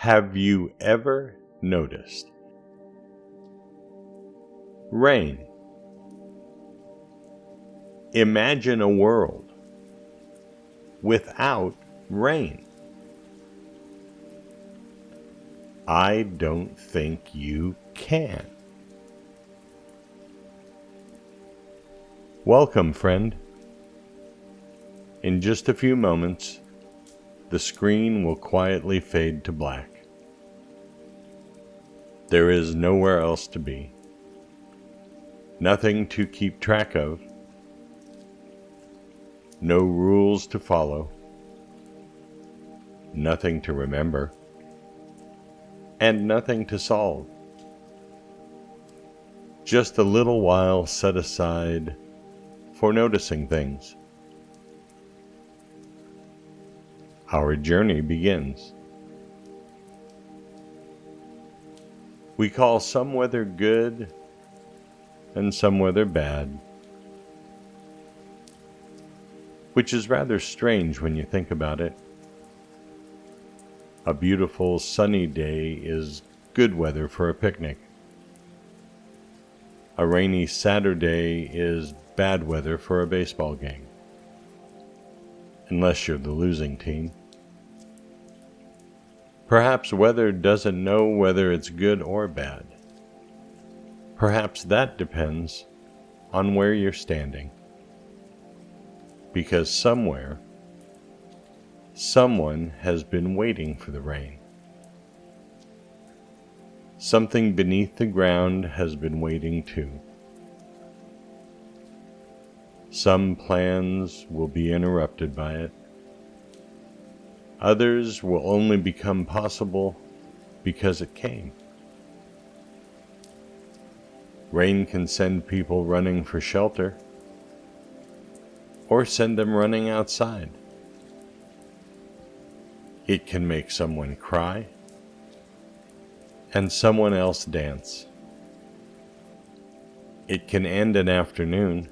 Have you ever noticed rain? Imagine a world without rain. I don't think you can. Welcome, friend. In just a few moments, the screen will quietly fade to black. There is nowhere else to be. Nothing to keep track of. No rules to follow. Nothing to remember. And nothing to solve. Just a little while set aside for noticing things. Our journey begins. We call some weather good and some weather bad, which is rather strange when you think about it. A beautiful sunny day is good weather for a picnic. A rainy Saturday is bad weather for a baseball game, unless you're the losing team. Perhaps weather doesn't know whether it's good or bad. Perhaps that depends on where you're standing. Because somewhere, someone has been waiting for the rain. Something beneath the ground has been waiting too. Some plans will be interrupted by it. Others will only become possible because it came. Rain can send people running for shelter, or send them running outside. It can make someone cry, and someone else dance. It can end an afternoon,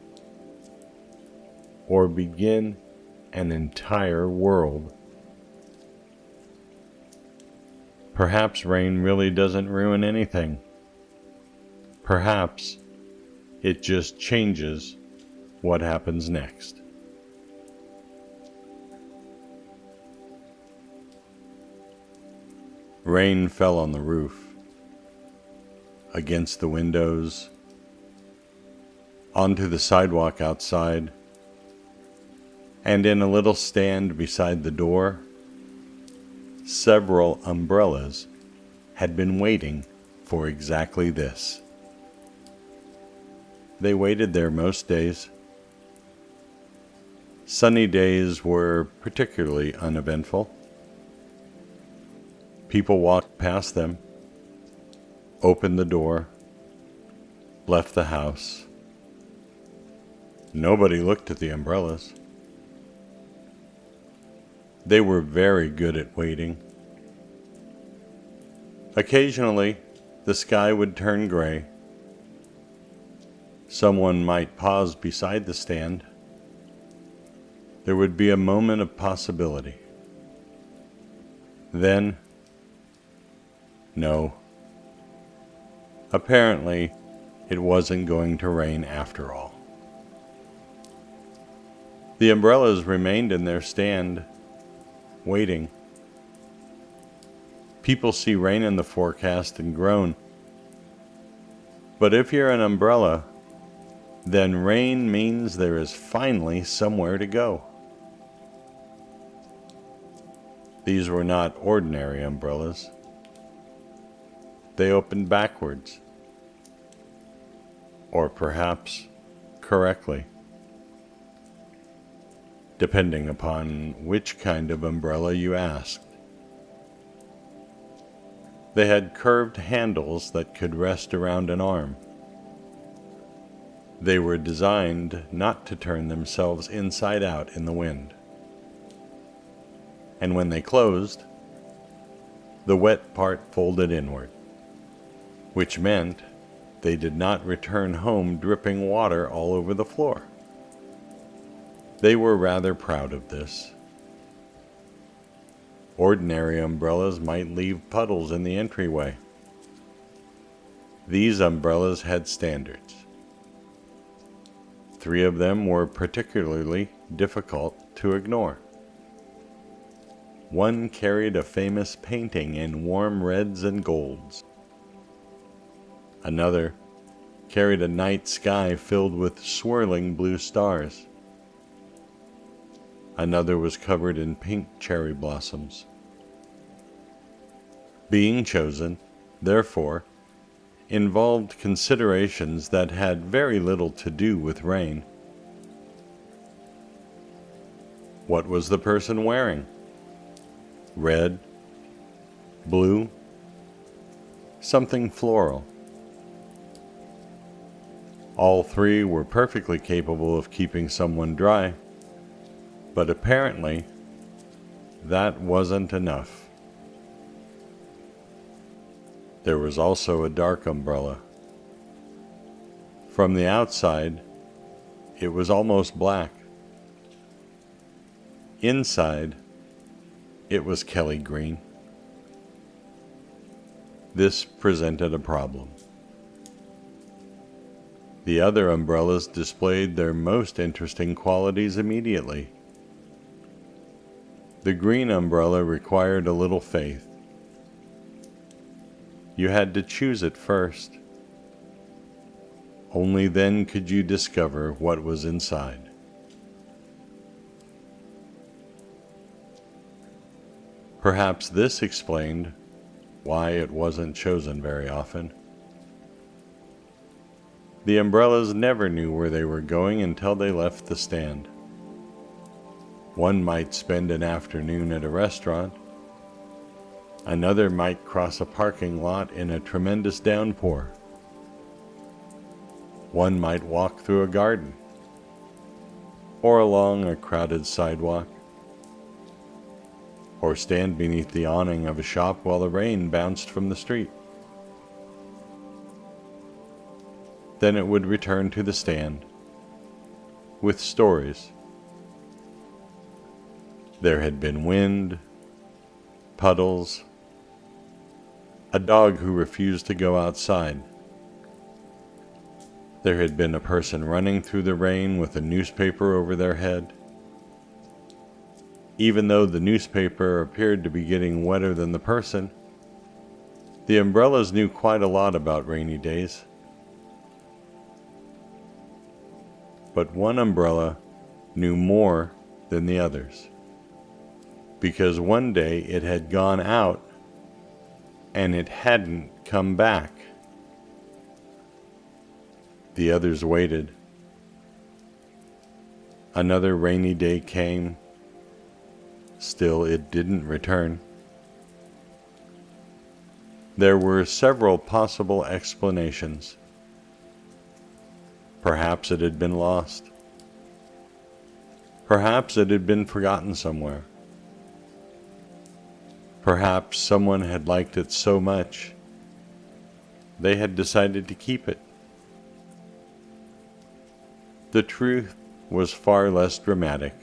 or begin an entire world. Perhaps rain really doesn't ruin anything. Perhaps it just changes what happens next. Rain fell on the roof, against the windows, onto the sidewalk outside, and in a little stand beside the door. Several umbrellas had been waiting for exactly this. They waited there most days. Sunny days were particularly uneventful. People walked past them, opened the door, left the house. Nobody looked at the umbrellas. They were very good at waiting. Occasionally, the sky would turn gray. Someone might pause beside the stand. There would be a moment of possibility. Then, no. Apparently, it wasn't going to rain after all. The umbrellas remained in their stand, waiting. People see rain in the forecast and groan. But if you're an umbrella, then rain means there is finally somewhere to go. These were not ordinary umbrellas. They opened backwards, or perhaps correctly, depending upon which kind of umbrella you asked. They had curved handles that could rest around an arm. They were designed not to turn themselves inside out in the wind. And when they closed, the wet part folded inward, which meant they did not return home dripping water all over the floor. They were rather proud of this. Ordinary umbrellas might leave puddles in the entryway. These umbrellas had standards. 3 of them were particularly difficult to ignore. One carried a famous painting in warm reds and golds. Another carried a night sky filled with swirling blue stars. Another was covered in pink cherry blossoms. Being chosen, therefore, involved considerations that had very little to do with rain. What was the person wearing? Red, blue, something floral. All 3 were perfectly capable of keeping someone dry, but apparently that wasn't enough. There was also a dark umbrella. From the outside, it was almost black. Inside, it was Kelly green. This presented a problem. The other umbrellas displayed their most interesting qualities immediately. The green umbrella required a little faith. You had to choose it first. Only then could you discover what was inside. Perhaps this explained why it wasn't chosen very often. The umbrellas never knew where they were going until they left the stand. One might spend an afternoon at a restaurant. Another might cross a parking lot in a tremendous downpour. One might walk through a garden, or along a crowded sidewalk, or stand beneath the awning of a shop while the rain bounced from the street. Then it would return to the stand, with stories. There had been wind, puddles, a dog who refused to go outside. There had been a person running through the rain with a newspaper over their head. Even though the newspaper appeared to be getting wetter than the person, the umbrellas knew quite a lot about rainy days. But one umbrella knew more than the others, because one day it had gone out and it hadn't come back. The others waited. Another rainy day came. Still, it didn't return. There were several possible explanations. Perhaps it had been lost. Perhaps it had been forgotten somewhere. Perhaps someone had liked it so much they had decided to keep it. The truth was far less dramatic.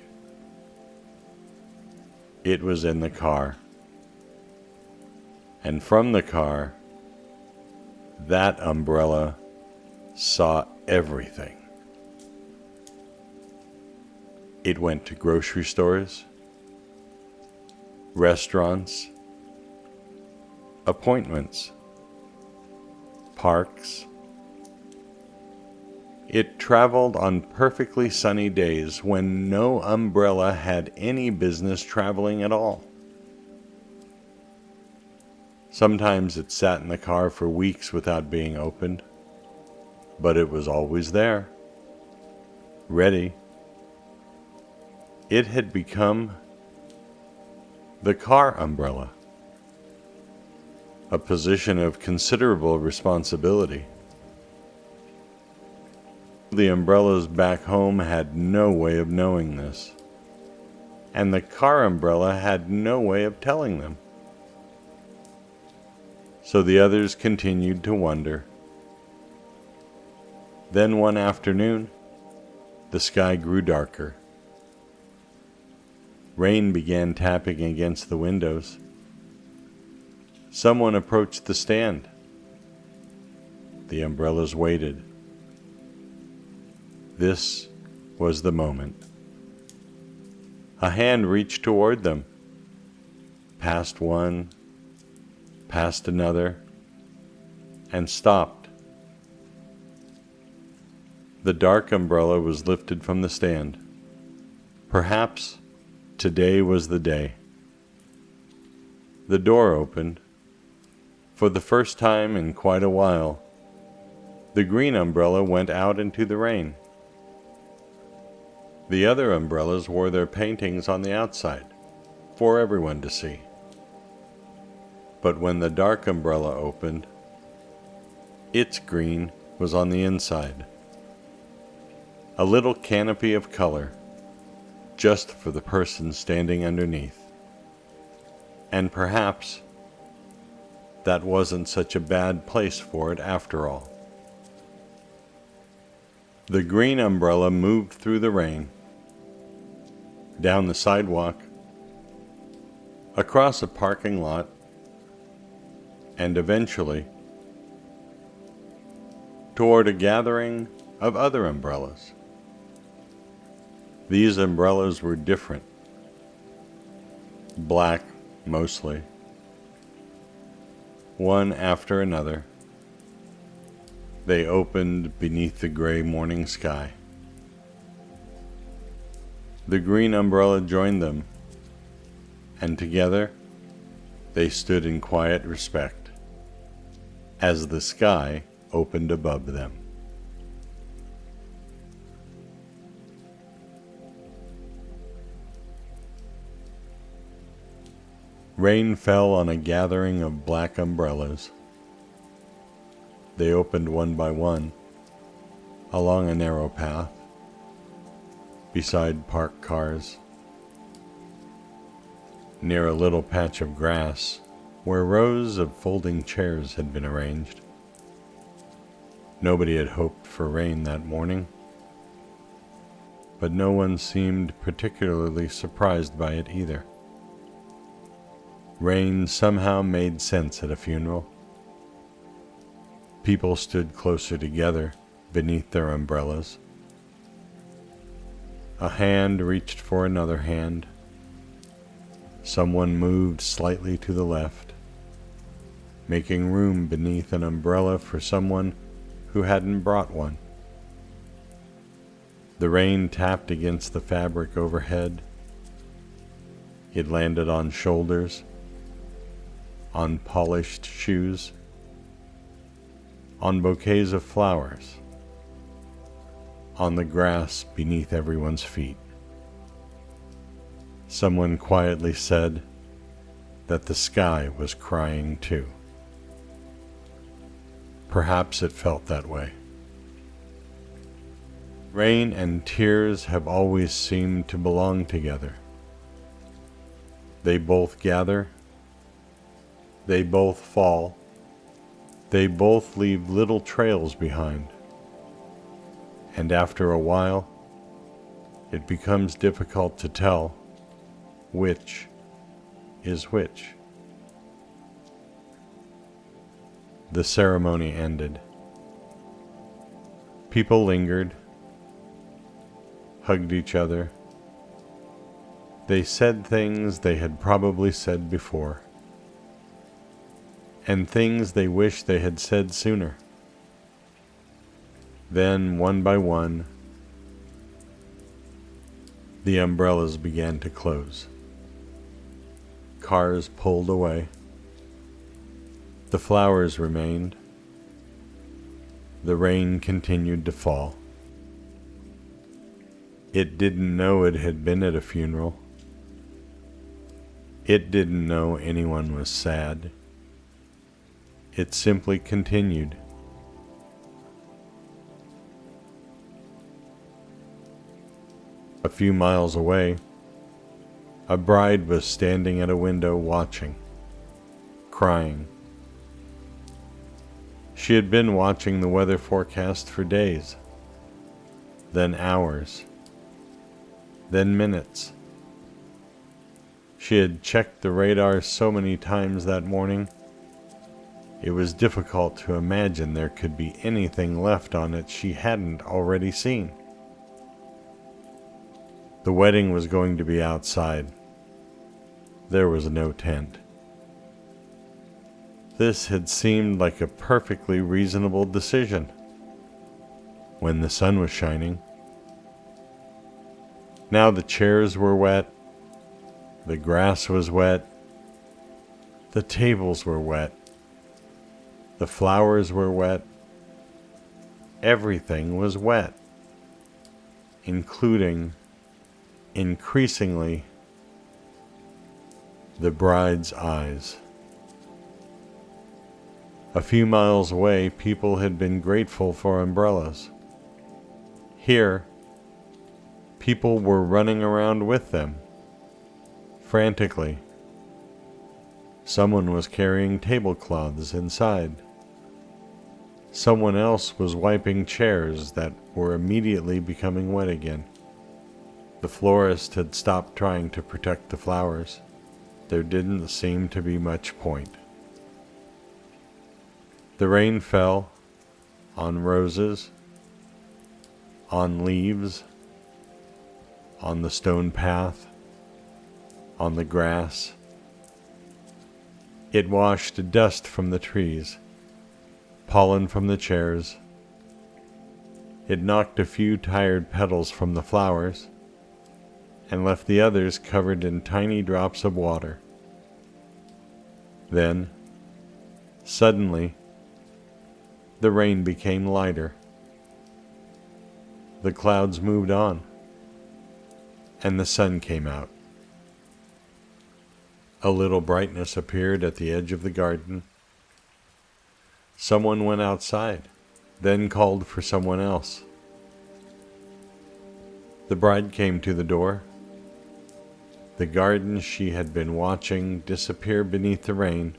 It was in the car. And from the car, that umbrella saw everything. It went to grocery stores, restaurants, appointments, parks. It traveled on perfectly sunny days when no umbrella had any business traveling at all. Sometimes it sat in the car for weeks without being opened, but it was always there, ready. It had become the car umbrella, a position of considerable responsibility. The umbrellas back home had no way of knowing this, and the car umbrella had no way of telling them. So the others continued to wonder. Then one afternoon, the sky grew darker. Rain began tapping against the windows. Someone approached the stand. The umbrellas waited. This was the moment. A hand reached toward them, past one, past another, and stopped. The dark umbrella was lifted from the stand. Perhaps today was the day. The door opened. For the first time in quite a while, the green umbrella went out into the rain. The other umbrellas wore their paintings on the outside, for everyone to see. But when the dark umbrella opened, its green was on the inside. A little canopy of color, just for the person standing underneath. And perhaps that wasn't such a bad place for it after all. The green umbrella moved through the rain, down the sidewalk, across a parking lot, and eventually toward a gathering of other umbrellas. These umbrellas were different, black mostly, one after another. They opened beneath the gray morning sky. The green umbrella joined them, and together they stood in quiet respect as the sky opened above them. Rain fell on a gathering of black umbrellas. They opened one by one, along a narrow path, beside parked cars, near a little patch of grass where rows of folding chairs had been arranged. Nobody had hoped for rain that morning, but no one seemed particularly surprised by it either. Rain somehow made sense at a funeral. People stood closer together beneath their umbrellas. A hand reached for another hand. Someone moved slightly to the left, making room beneath an umbrella for someone who hadn't brought one. The rain tapped against the fabric overhead. It landed on shoulders, on polished shoes, on bouquets of flowers, on the grass beneath everyone's feet. Someone quietly said that the sky was crying too. Perhaps it felt that way. Rain and tears have always seemed to belong together. They both gather. They both fall. They both leave little trails behind. And after a while, it becomes difficult to tell which is which. The ceremony ended. People lingered, hugged each other. They said things they had probably said before, and things they wished they had said sooner. Then, one by one, the umbrellas began to close. Cars pulled away. The flowers remained. The rain continued to fall. It didn't know it had been at a funeral. It didn't know anyone was sad. It simply continued. A few miles away, a bride was standing at a window watching, crying. She had been watching the weather forecast for days, then hours, then minutes, She had checked the radar so many times that morning, it was difficult to imagine there could be anything left on it she hadn't already seen. The wedding was going to be outside. There was no tent. This had seemed like a perfectly reasonable decision when the sun was shining. Now the chairs were wet, the grass was wet, the tables were wet, the flowers were wet, everything was wet, including, increasingly, the bride's eyes. A few miles away, people had been grateful for umbrellas. Here, people were running around with them, frantically. Someone was carrying tablecloths inside. Someone else was wiping chairs that were immediately becoming wet again. The florist had stopped trying to protect the flowers. There didn't seem to be much point. The rain fell on roses, on leaves, on the stone path, on the grass. It washed dust from the trees, pollen from the chairs. It knocked a few tired petals from the flowers and left the others covered in tiny drops of water. Then, suddenly, the rain became lighter. The clouds moved on, and the sun came out. A little brightness appeared at the edge of the garden. Someone went outside, then called for someone else. The bride came to the door. The garden she had been watching disappear beneath the rain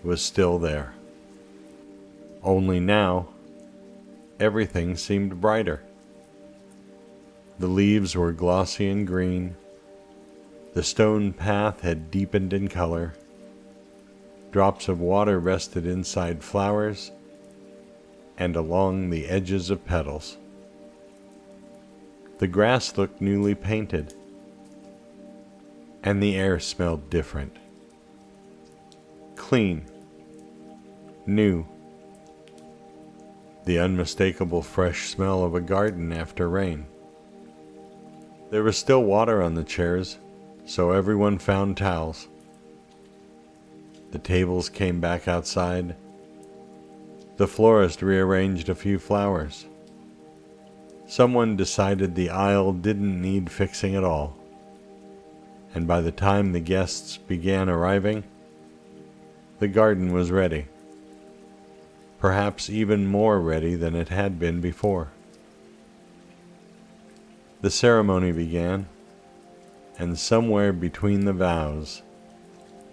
was still there. Only now, everything seemed brighter. The leaves were glossy and green. The stone path had deepened in color. Drops of water rested inside flowers and along the edges of petals. The grass looked newly painted, and the air smelled different. Clean, new. The unmistakable fresh smell of a garden after rain. There was still water on the chairs, so everyone found towels. The tables came back outside. The florist rearranged a few flowers. Someone decided the aisle didn't need fixing at all, and by the time the guests began arriving, the garden was ready. Perhaps even more ready than it had been before. The ceremony began, and somewhere between the vows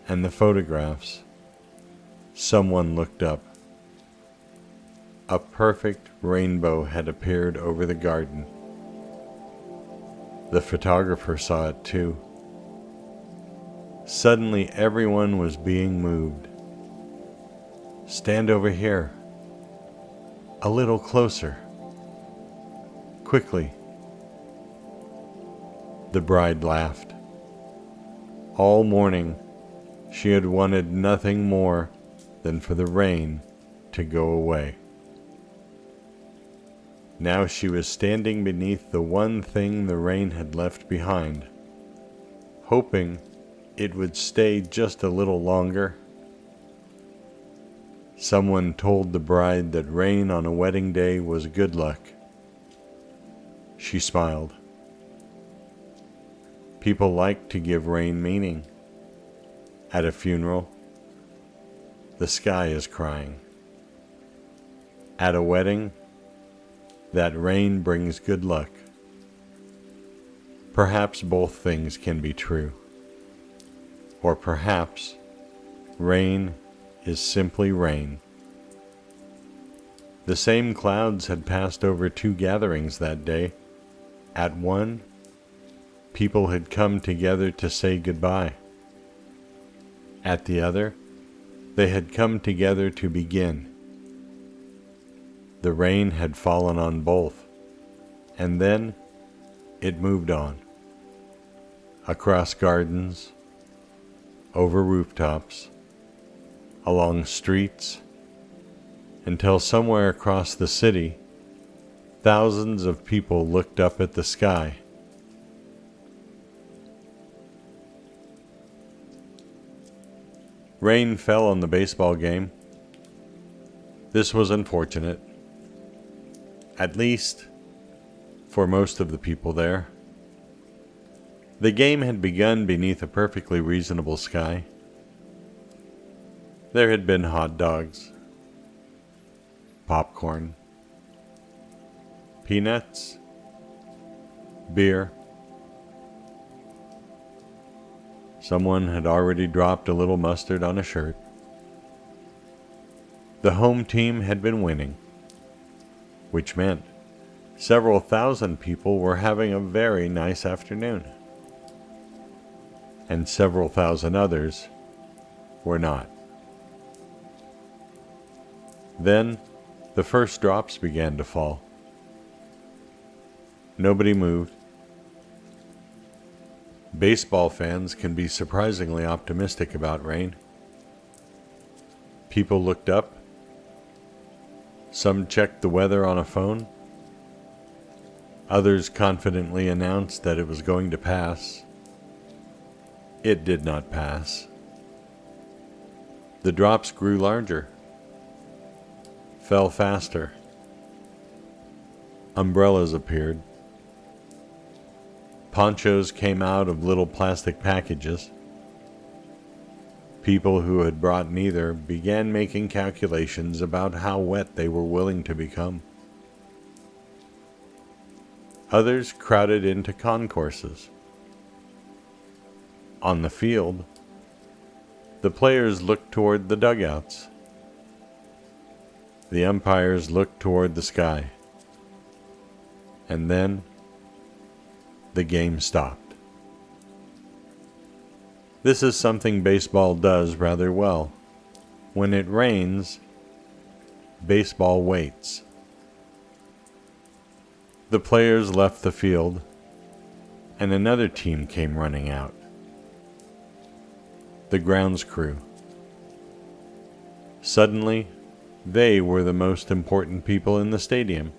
and the photographs, someone looked up. A perfect rainbow had appeared over the garden. The photographer saw it too. Suddenly everyone was being moved. Stand over here. A little closer. Quickly. The bride laughed. All morning, she had wanted nothing more than for the rain to go away. Now she was standing beneath the one thing the rain had left behind, hoping it would stay just a little longer. Someone told the bride that rain on a wedding day was good luck. She smiled. People like to give rain meaning. At a funeral, the sky is crying. At a wedding, that rain brings good luck. Perhaps both things can be true. Or perhaps rain is simply rain. The same clouds had passed over two gatherings that day. At one, people had come together to say goodbye. At the other, they had come together to begin. The rain had fallen on both, and then it moved on. Across gardens, over rooftops, along streets, until somewhere across the city, thousands of people looked up at the sky. Rain fell on the baseball game. This was unfortunate, at least for most of the people there. The game had begun beneath a perfectly reasonable sky. There had been hot dogs, popcorn, peanuts, beer. Someone had already dropped a little mustard on a shirt. The home team had been winning, which meant several thousand people were having a very nice afternoon, and several thousand others were not. Then the first drops began to fall. Nobody moved. Baseball fans can be surprisingly optimistic about rain. People looked up. Some checked the weather on a phone. Others confidently announced that it was going to pass. It did not pass. The drops grew larger, fell faster. Umbrellas appeared. Ponchos came out of little plastic packages. People who had brought neither began making calculations about how wet they were willing to become. Others crowded into concourses. On the field, the players looked toward the dugouts. The umpires looked toward the sky. And then the game stopped. This is something baseball does rather well. When it rains, baseball waits. The players left the field, and another team came running out. The grounds crew. Suddenly, they were the most important people in the stadium.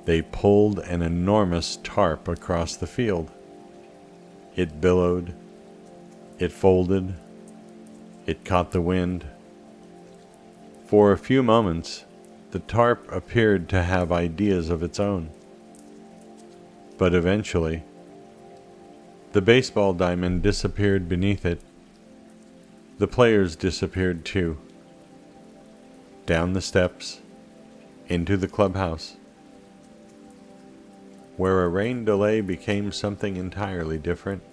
They pulled an enormous tarp across the field. It billowed, it folded, it caught the wind. For a few moments, the tarp appeared to have ideas of its own. But eventually, the baseball diamond disappeared beneath it. The players disappeared too. Down the steps, into the clubhouse, where a rain delay became something entirely different.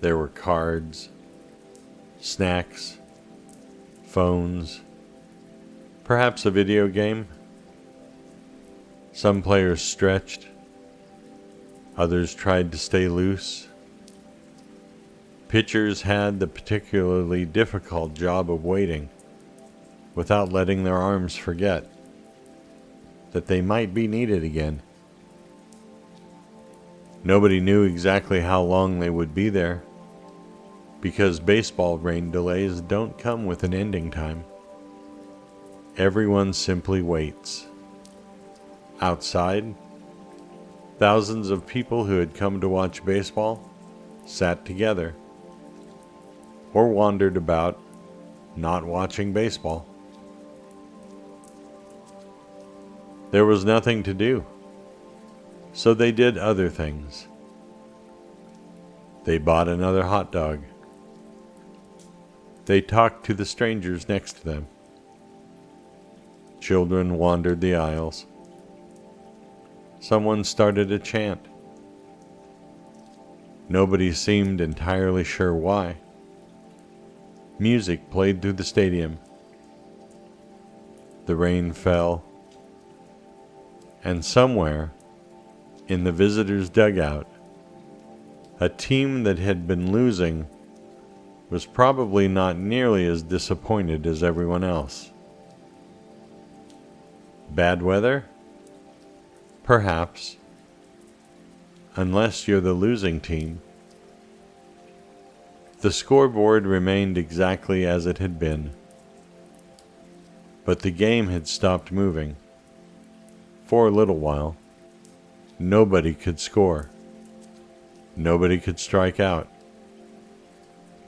There were cards, snacks, phones, perhaps a video game. Some players stretched, others tried to stay loose. Pitchers had the particularly difficult job of waiting without letting their arms forget that they might be needed again. Nobody knew exactly how long they would be there, because baseball rain delays don't come with an ending time. Everyone simply waits. Outside, thousands of people who had come to watch baseball sat together, or wandered about, not watching baseball. There was nothing to do, so they did other things. They bought another hot dog. They talked to the strangers next to them. Children wandered the aisles. Someone started a chant. Nobody seemed entirely sure why. Music played through the stadium. The rain fell, and somewhere, in the visitors' dugout, a team that had been losing was probably not nearly as disappointed as everyone else. Bad weather? Perhaps. Unless you're the losing team. The scoreboard remained exactly as it had been. But the game had stopped moving. For a little while. Nobody could score. Nobody could strike out.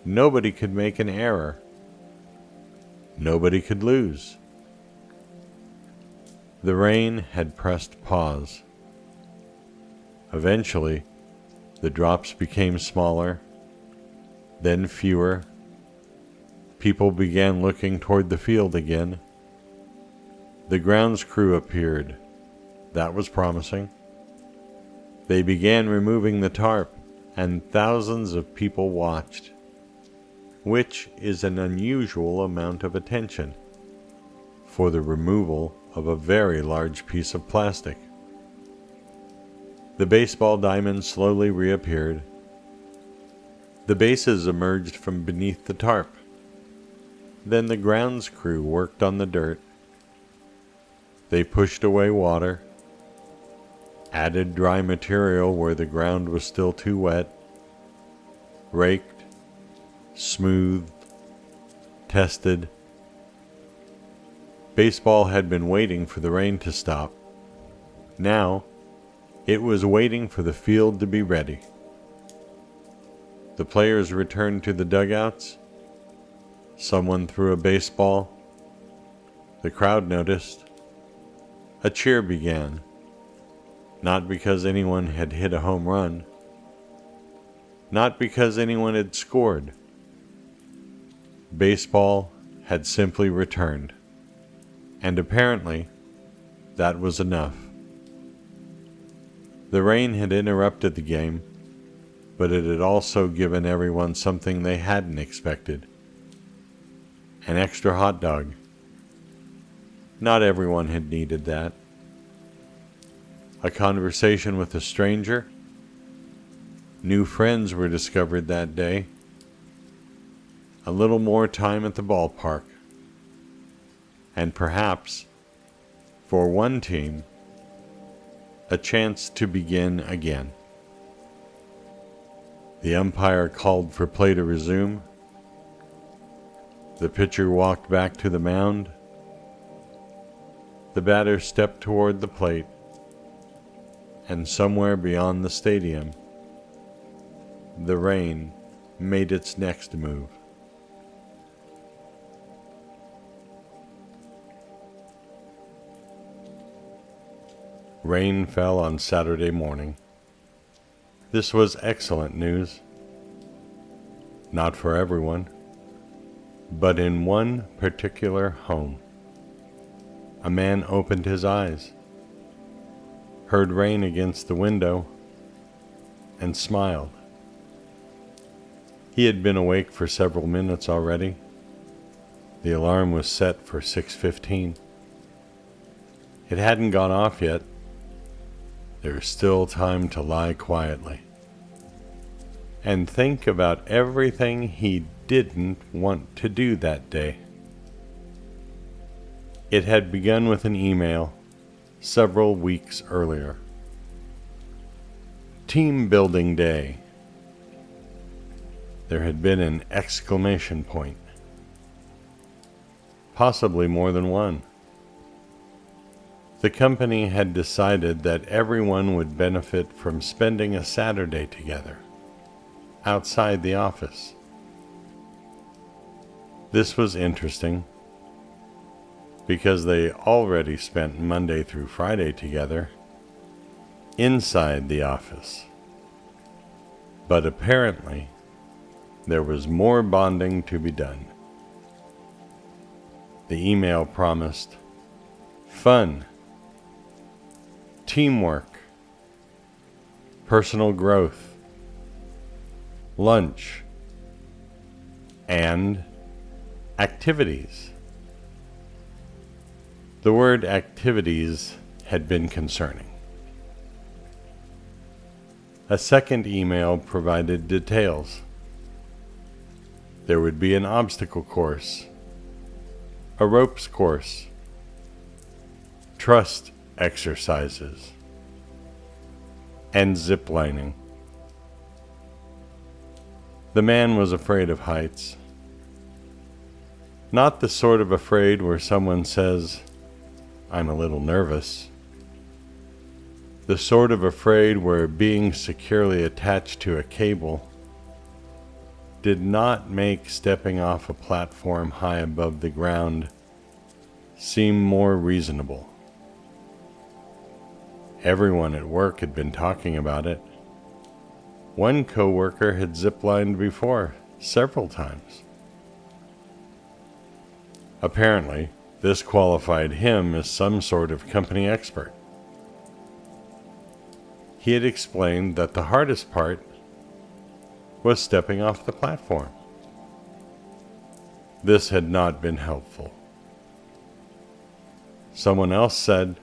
Nobody could make an error. Nobody could lose. The rain had pressed pause. Eventually, the drops became smaller, then fewer. People began looking toward the field again. The grounds crew appeared. That was promising. They began removing the tarp, and thousands of people watched, which is an unusual amount of attention for the removal of a very large piece of plastic. The baseball diamond slowly reappeared. The bases emerged from beneath the tarp. Then the grounds crew worked on the dirt. They pushed away water, added dry material where the ground was still too wet, raked, smoothed, tested. Baseball had been waiting for the rain to stop. Now, it was waiting for the field to be ready. The players returned to the dugouts. Someone threw a baseball. The crowd noticed. A cheer began, not because anyone had hit a home run, not because anyone had scored. Baseball had simply returned, and apparently that was enough. The rain had interrupted the game, but it had also given everyone something they hadn't expected. An extra hot dog. Not everyone had needed that. A conversation with a stranger. New friends were discovered that day. A little more time at the ballpark. And perhaps, for one team, a chance to begin again. The umpire called for play to resume. The pitcher walked back to the mound. The batter stepped toward the plate, and somewhere beyond the stadium, the rain made its next move. Rain fell on Saturday morning. This was excellent news. Not for everyone, but in one particular home. A man opened his eyes, heard rain against the window, and smiled. He had been awake for several minutes already. The alarm was set for 6:15. It hadn't gone off yet. There was still time to lie quietly and think about everything he didn't want to do that day. It had begun with an email several weeks earlier. Team building day. There had been an exclamation point. Possibly more than one. The company had decided that everyone would benefit from spending a Saturday together, outside the office. This was interesting, because they already spent Monday through Friday together, inside the office. But apparently, there was more bonding to be done. The email promised fun, teamwork, personal growth, lunch, and activities. The word activities had been concerning. A second email provided details. There would be an obstacle course, a ropes course, trust exercises, and zip lining. The man was afraid of heights. Not the sort of afraid where someone says, "I'm a little nervous." The sort of afraid where being securely attached to a cable did not make stepping off a platform high above the ground seem more reasonable. Everyone at work had been talking about it. One coworker had ziplined before, several times. Apparently, this qualified him as some sort of company expert. He had explained that the hardest part was stepping off the platform. This had not been helpful. Someone else said,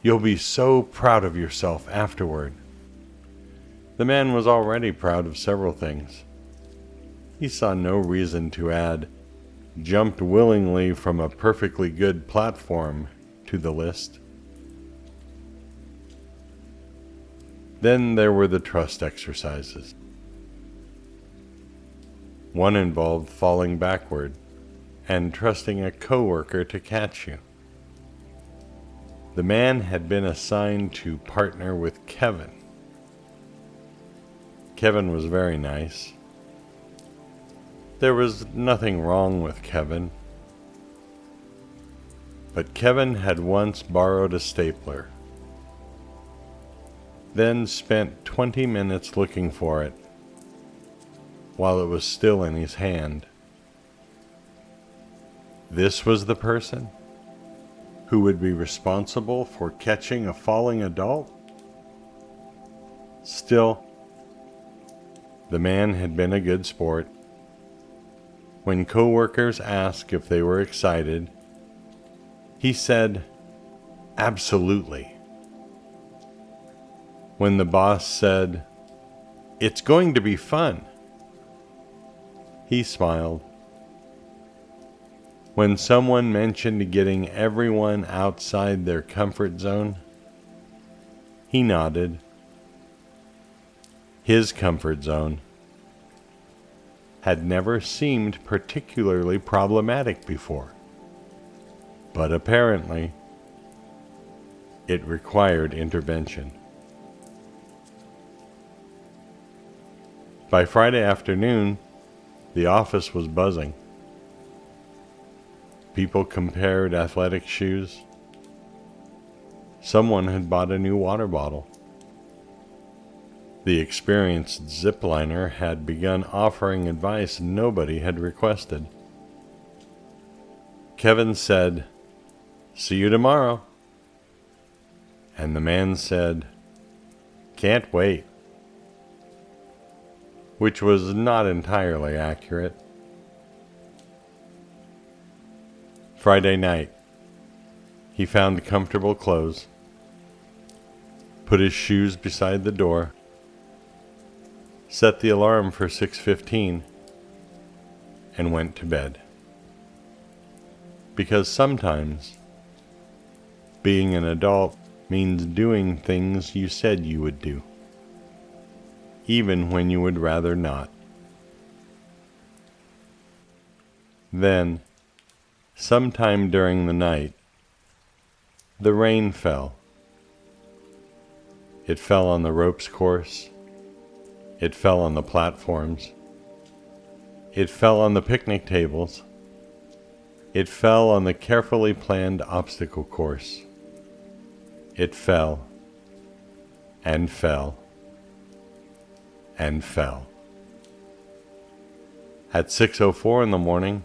"You'll be so proud of yourself afterward." The man was already proud of several things. He saw no reason to add, "jumped willingly from a perfectly good platform" to the list. Then there were the trust exercises. One involved falling backward and trusting a coworker to catch you. The man had been assigned to partner with Kevin. Kevin was very nice. There was nothing wrong with Kevin. But Kevin had once borrowed a stapler, then spent 20 minutes looking for it while it was still in his hand. This was the person who would be responsible for catching a falling adult? Still, the man had been a good sport. When coworkers asked if they were excited, he said, "Absolutely." When the boss said, "It's going to be fun," he smiled. When someone mentioned getting everyone outside their comfort zone, he nodded. His comfort zone had never seemed particularly problematic before, but apparently it required intervention. By Friday afternoon, the office was buzzing. People compared athletic shoes. Someone had bought a new water bottle. The experienced zipliner had begun offering advice nobody had requested. Kevin said, "See you tomorrow." And the man said, "Can't wait," which was not entirely accurate. Friday night, he found comfortable clothes, put his shoes beside the door, set the alarm for 6:15, and went to bed. Because sometimes being an adult means doing things you said you would do, even when you would rather not. Then, sometime during the night, the rain fell. It fell on the ropes course. It fell on the platforms. It fell on the picnic tables. It fell on the carefully planned obstacle course. It fell, and fell, and fell. At 6:04 in the morning,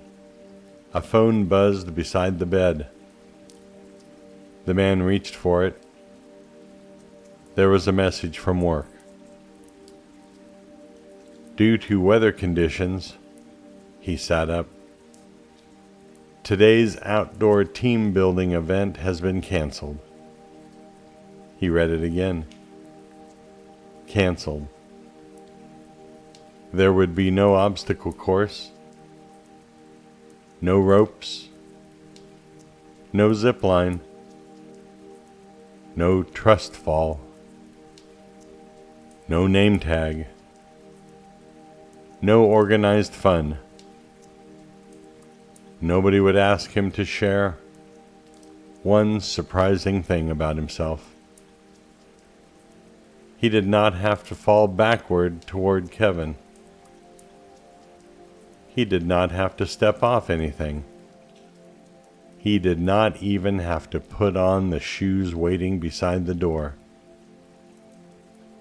a phone buzzed beside the bed. The man reached for it. There was a message from work. Due to weather conditions, he sat up. Today's outdoor team building event has been canceled. He read it again. canceled. There would be no obstacle course, no ropes, no zip line, no trust fall, no name tag, no organized fun. Nobody would ask him to share one surprising thing about himself. He did not have to fall backward toward Kevin. He did not have to step off anything. He did not even have to put on the shoes waiting beside the door.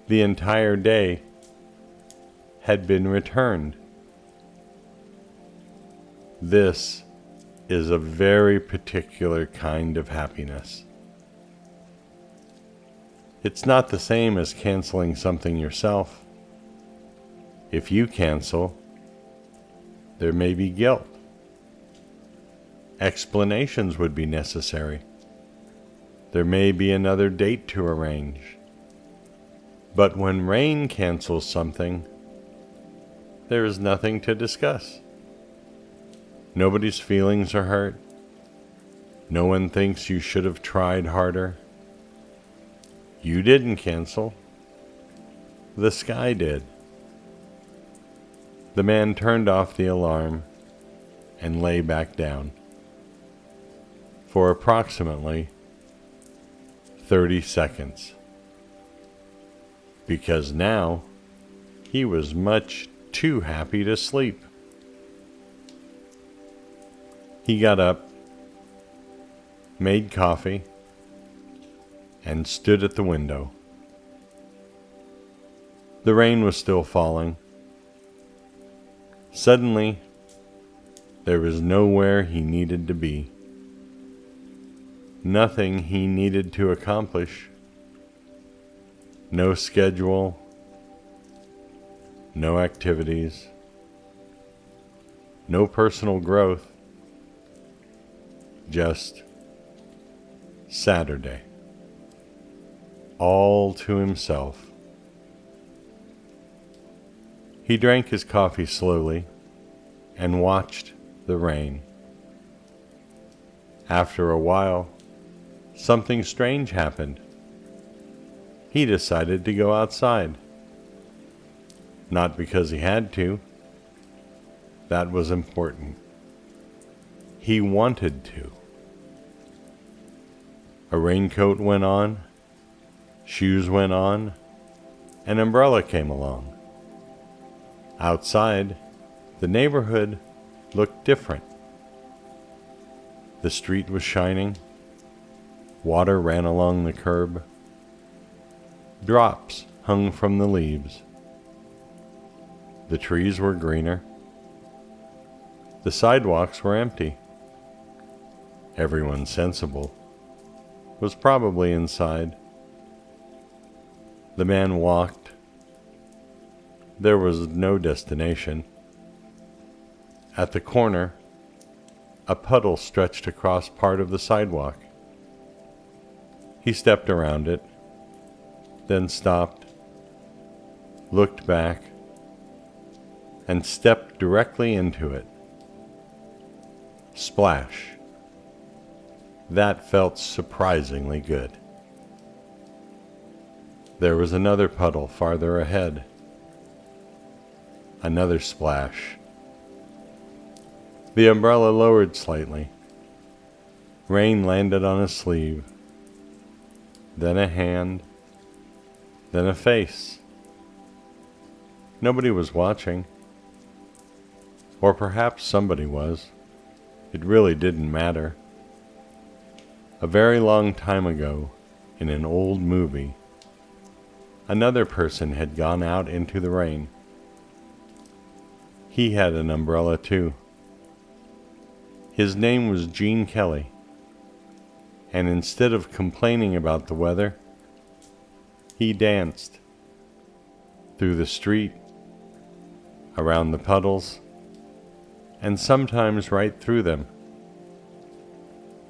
The entire day had been returned. This is a very particular kind of happiness. It's not the same as canceling something yourself. If you cancel, there may be guilt. Explanations would be necessary. There may be another date to arrange. But when Rain cancels something, there is nothing to discuss. Nobody's feelings are hurt. No one thinks you should have tried harder. You didn't cancel. The sky did. The man turned off the alarm and lay back down. For approximately 30 seconds. Because now he was much too happy to sleep. He got up, made coffee, and stood at the window. The rain was still falling. Suddenly, there was nowhere he needed to be. Nothing he needed to accomplish. No schedule. No activities. No personal growth. Just Saturday. All to himself. He drank his coffee slowly and watched the rain. After a while, something strange happened. He decided to go outside. Not because he had to. That was important. He wanted to. A raincoat went on, shoes went on, an umbrella came along. Outside, the neighborhood looked different. The street was shining. Water ran along the curb. Drops hung from the leaves. The trees were greener. The sidewalks were empty. Everyone sensible was probably inside. The man walked. There was no destination. At the corner, a puddle stretched across part of the sidewalk. He stepped around it, then stopped, looked back, and stepped directly into it. Splash. That felt surprisingly good. There was another puddle farther ahead. Another splash. The umbrella lowered slightly. Rain landed on his sleeve. Then a hand. Then a face. Nobody was watching. Or perhaps somebody was. It really didn't matter. A very long time ago, in an old movie, another person had gone out into the rain. He had an umbrella too. His name was Gene Kelly, and instead of complaining about the weather, he danced through the street, around the puddles, and sometimes right through them.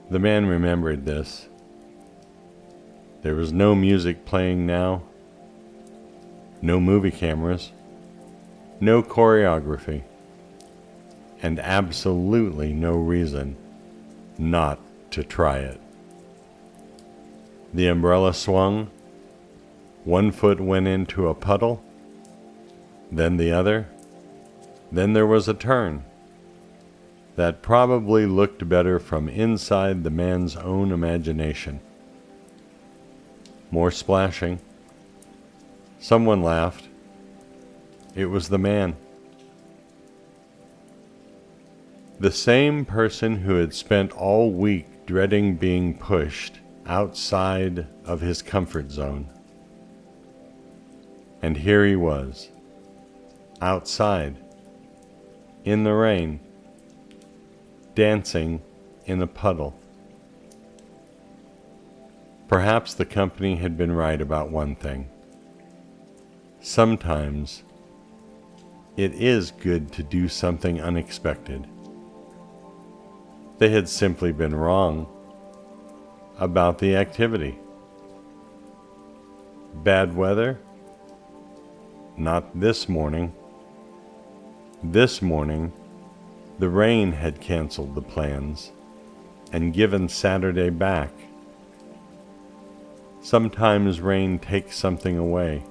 The man remembered this. There was no music playing now, no movie cameras, no choreography, and absolutely no reason not to try it. The umbrella swung, one foot went into a puddle, then the other, then there was a turn that probably looked better from inside the man's own imagination. More splashing. Someone laughed. It was the man. The same person who had spent all week dreading being pushed outside of his comfort zone. And here he was, outside, in the rain, dancing in a puddle. Perhaps the company had been right about one thing. Sometimes it is good to do something unexpected. They had simply been wrong about the activity. Bad weather? Not this morning. This morning, the rain had canceled the plans and given Saturday back. Sometimes rain takes something away.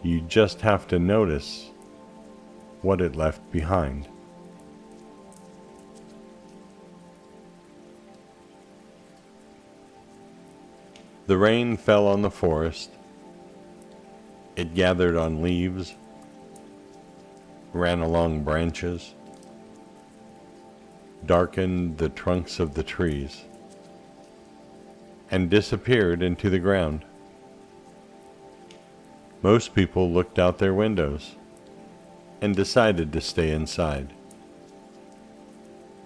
You just have to notice what it left behind. The rain fell on the forest. It gathered on leaves, ran along branches, darkened the trunks of the trees, and disappeared into the ground. Most people looked out their windows and decided to stay inside.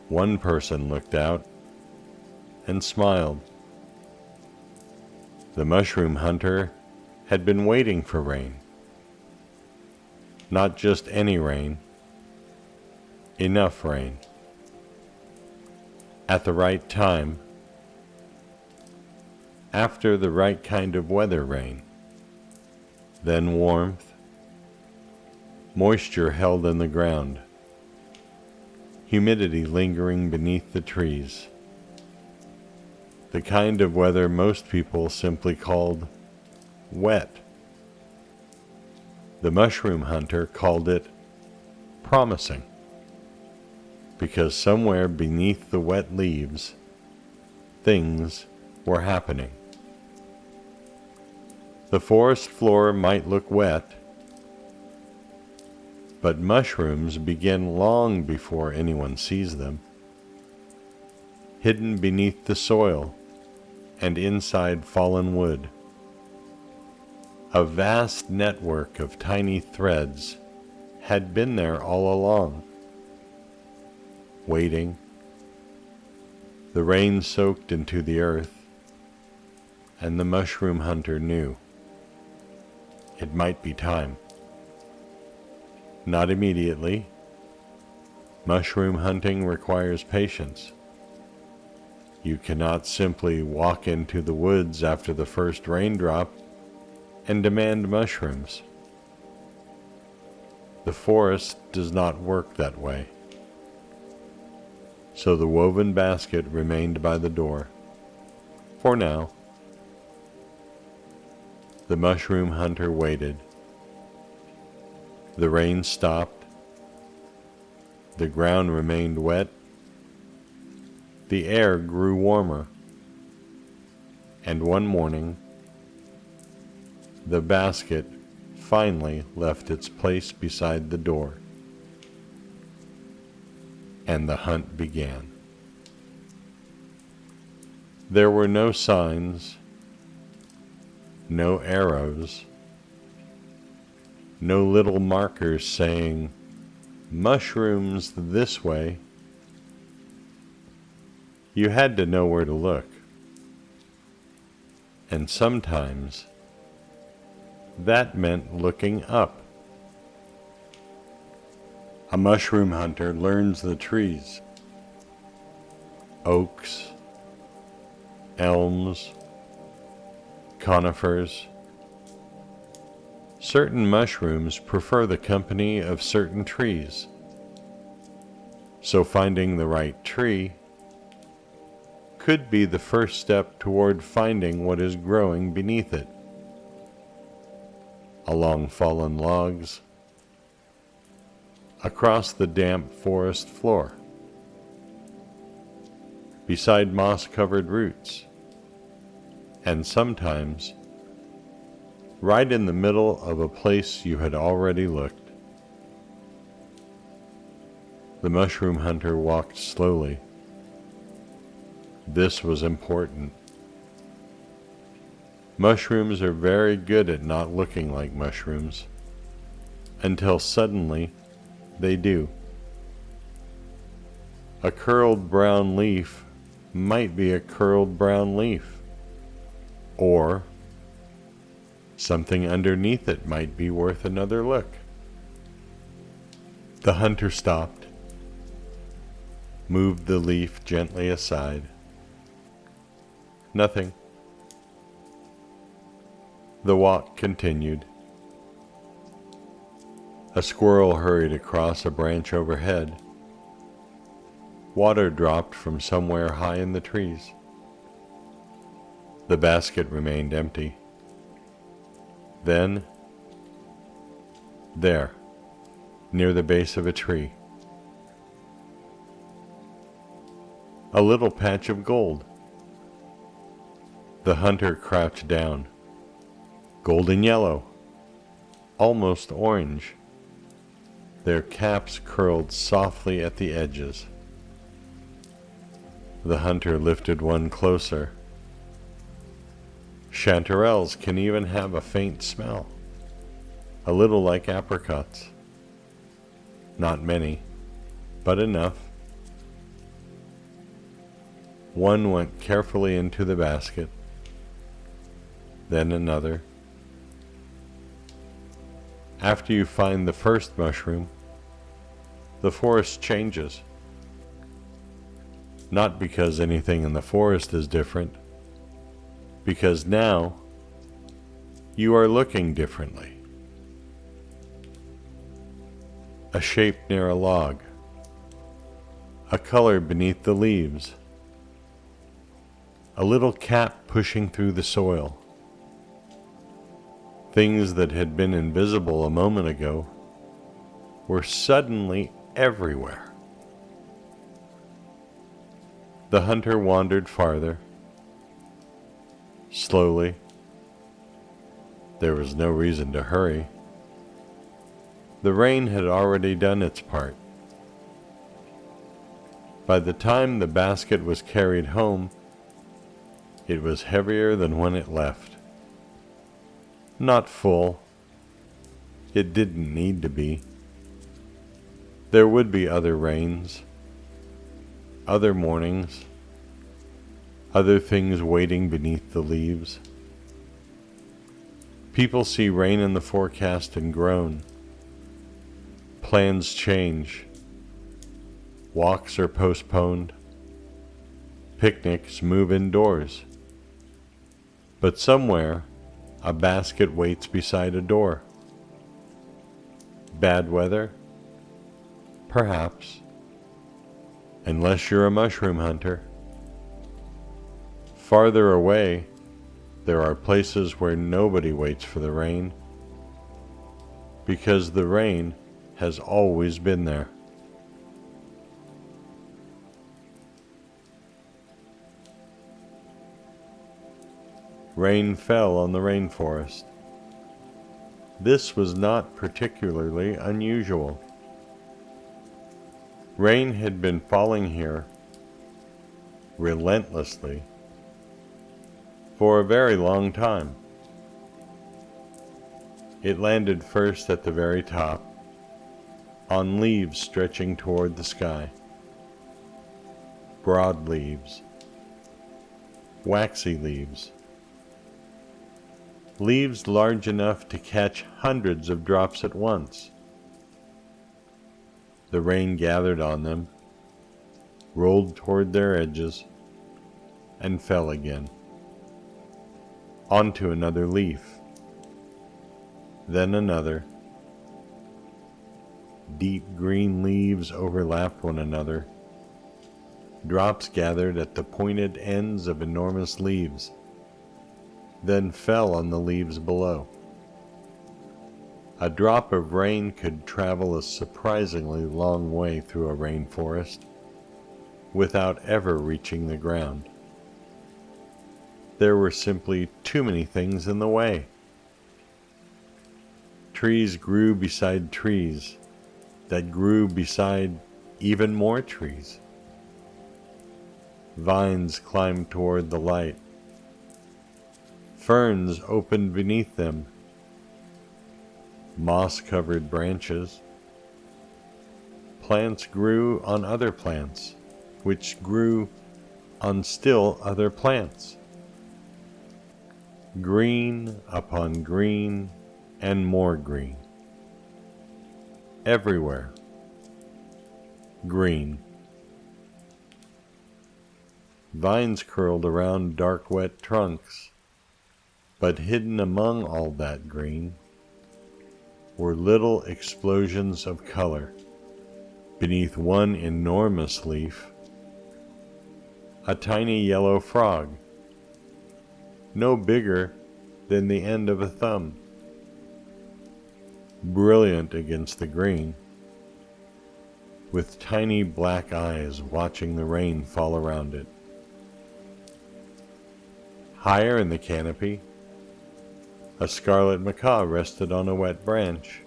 One person looked out and smiled. The mushroom hunter had been waiting for rain. Not just any rain, enough rain. At the right time, after the right kind of weather rain. Then warmth, moisture held in the ground, humidity lingering beneath the trees. The kind of weather most people simply called wet. The mushroom hunter called it promising, because somewhere beneath the wet leaves, things were happening. The forest floor might look wet, but mushrooms begin long before anyone sees them, hidden beneath the soil and inside fallen wood. A vast network of tiny threads had been there all along, waiting. The rain soaked into the earth, and the mushroom hunter knew it might be time. Not immediately. Mushroom hunting requires patience. You cannot simply walk into the woods after the first raindrop and demand mushrooms. The forest does not work that way. So the woven basket remained by the door, for now. The mushroom hunter waited. The rain stopped. The ground remained wet. The air grew warmer. And one morning, the basket finally left its place beside the door, and the hunt began. There were no signs, no arrows, no little markers saying, "Mushrooms this way." You had to know where to look. And sometimes that meant looking up. A mushroom hunter learns the trees. Oaks, elms, conifers, Certain mushrooms prefer the company of certain trees, so finding the right tree could be the first step toward finding what is growing beneath it. Along fallen logs, across the damp forest floor, beside moss-covered roots, and sometimes right in the middle of a place you had already looked. The mushroom hunter walked slowly. This was important. Mushrooms are very good at not looking like mushrooms, until suddenly they do. A curled brown leaf might be a curled brown leaf, or something underneath it might be worth another look. The hunter stopped, moved the leaf gently aside. Nothing. The walk continued. A squirrel hurried across a branch overhead. Water dropped from somewhere high in the trees. The basket remained empty. Then, there, near the base of a tree, a little patch of gold. The hunter crouched down. Golden yellow, almost orange. Their caps curled softly at the edges. The hunter lifted one closer. Chanterelles can even have a faint smell, a little like apricots. Not many, but enough. One went carefully into the basket, then another. After you find the first mushroom, the forest changes. Not because anything in the forest is different, because now you are looking differently. A shape near a log, a color beneath the leaves, a little cap pushing through the soil. Things that had been invisible a moment ago were suddenly everywhere. The hunter wandered farther. Slowly. There was no reason to hurry. The rain had already done its part. By the time the basket was carried home, it was heavier than when it left. Not full. It didn't need to be. There would be other rains, other mornings, other things waiting beneath the leaves. People see rain in the forecast and groan. Plans change. Walks are postponed. Picnics move indoors. But somewhere, a basket waits beside a door. Bad weather? Perhaps. Unless you're a mushroom hunter. Farther away, there are places where nobody waits for the rain, because the rain has always been there. Rain fell on the rainforest. This was not particularly unusual. Rain had been falling here relentlessly for a very long time. It landed first at the very top, on leaves stretching toward the sky. Broad leaves, waxy leaves, leaves large enough to catch hundreds of drops at once. The rain gathered on them, rolled toward their edges, and fell again, onto another leaf. then another. Deep green leaves overlapped one another. Drops gathered at the pointed ends of enormous leaves, then fell on the leaves below. A drop of rain could travel a surprisingly long way through a rainforest without ever reaching the ground. There were simply too many things in the way. Trees grew beside trees that grew beside even more trees. Vines climbed toward the light. Ferns opened beneath them. Moss-covered branches. Plants grew on other plants, which grew on still other plants. Green upon green and more green. Everywhere. Green. Vines curled around dark wet trunks, but hidden among all that green were little explosions of color. Beneath one enormous leaf, a tiny yellow frog, no bigger than the end of a thumb, brilliant against the green, with tiny black eyes watching the rain fall around it. Higher in the canopy, a scarlet macaw rested on a wet branch.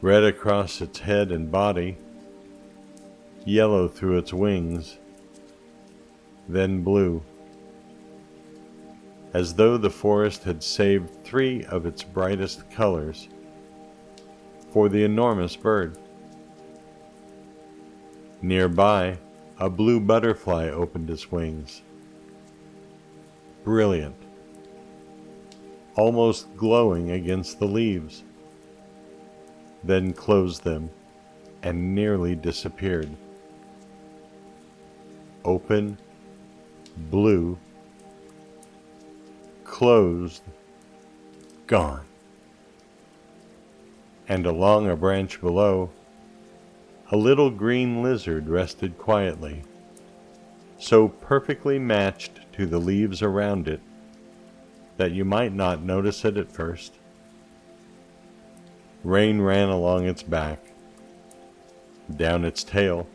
Red across its head and body, yellow through its wings, then blue, as though the forest had saved 3 of its brightest colors for the enormous bird. Nearby, a blue butterfly opened its wings, brilliant, almost glowing against the leaves, then closed them and nearly disappeared. Open, blue, closed, gone. And along a branch below, a little green lizard rested quietly, so perfectly matched to the leaves around it that you might not notice it at first. Rain ran along its back, down its tail,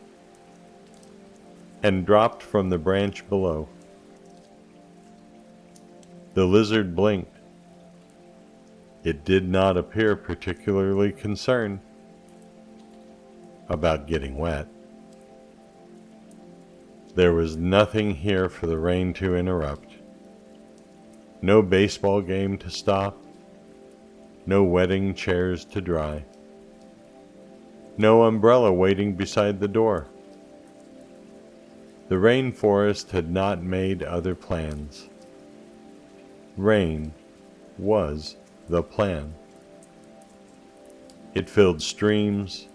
and dropped from the branch below. The lizard blinked. It did not appear particularly concerned about getting wet. There was nothing here for the rain to interrupt. No baseball game to stop. No wedding chairs to dry. No umbrella waiting beside the door. The rainforest had not made other plans. Rain was the plan. It filled streams,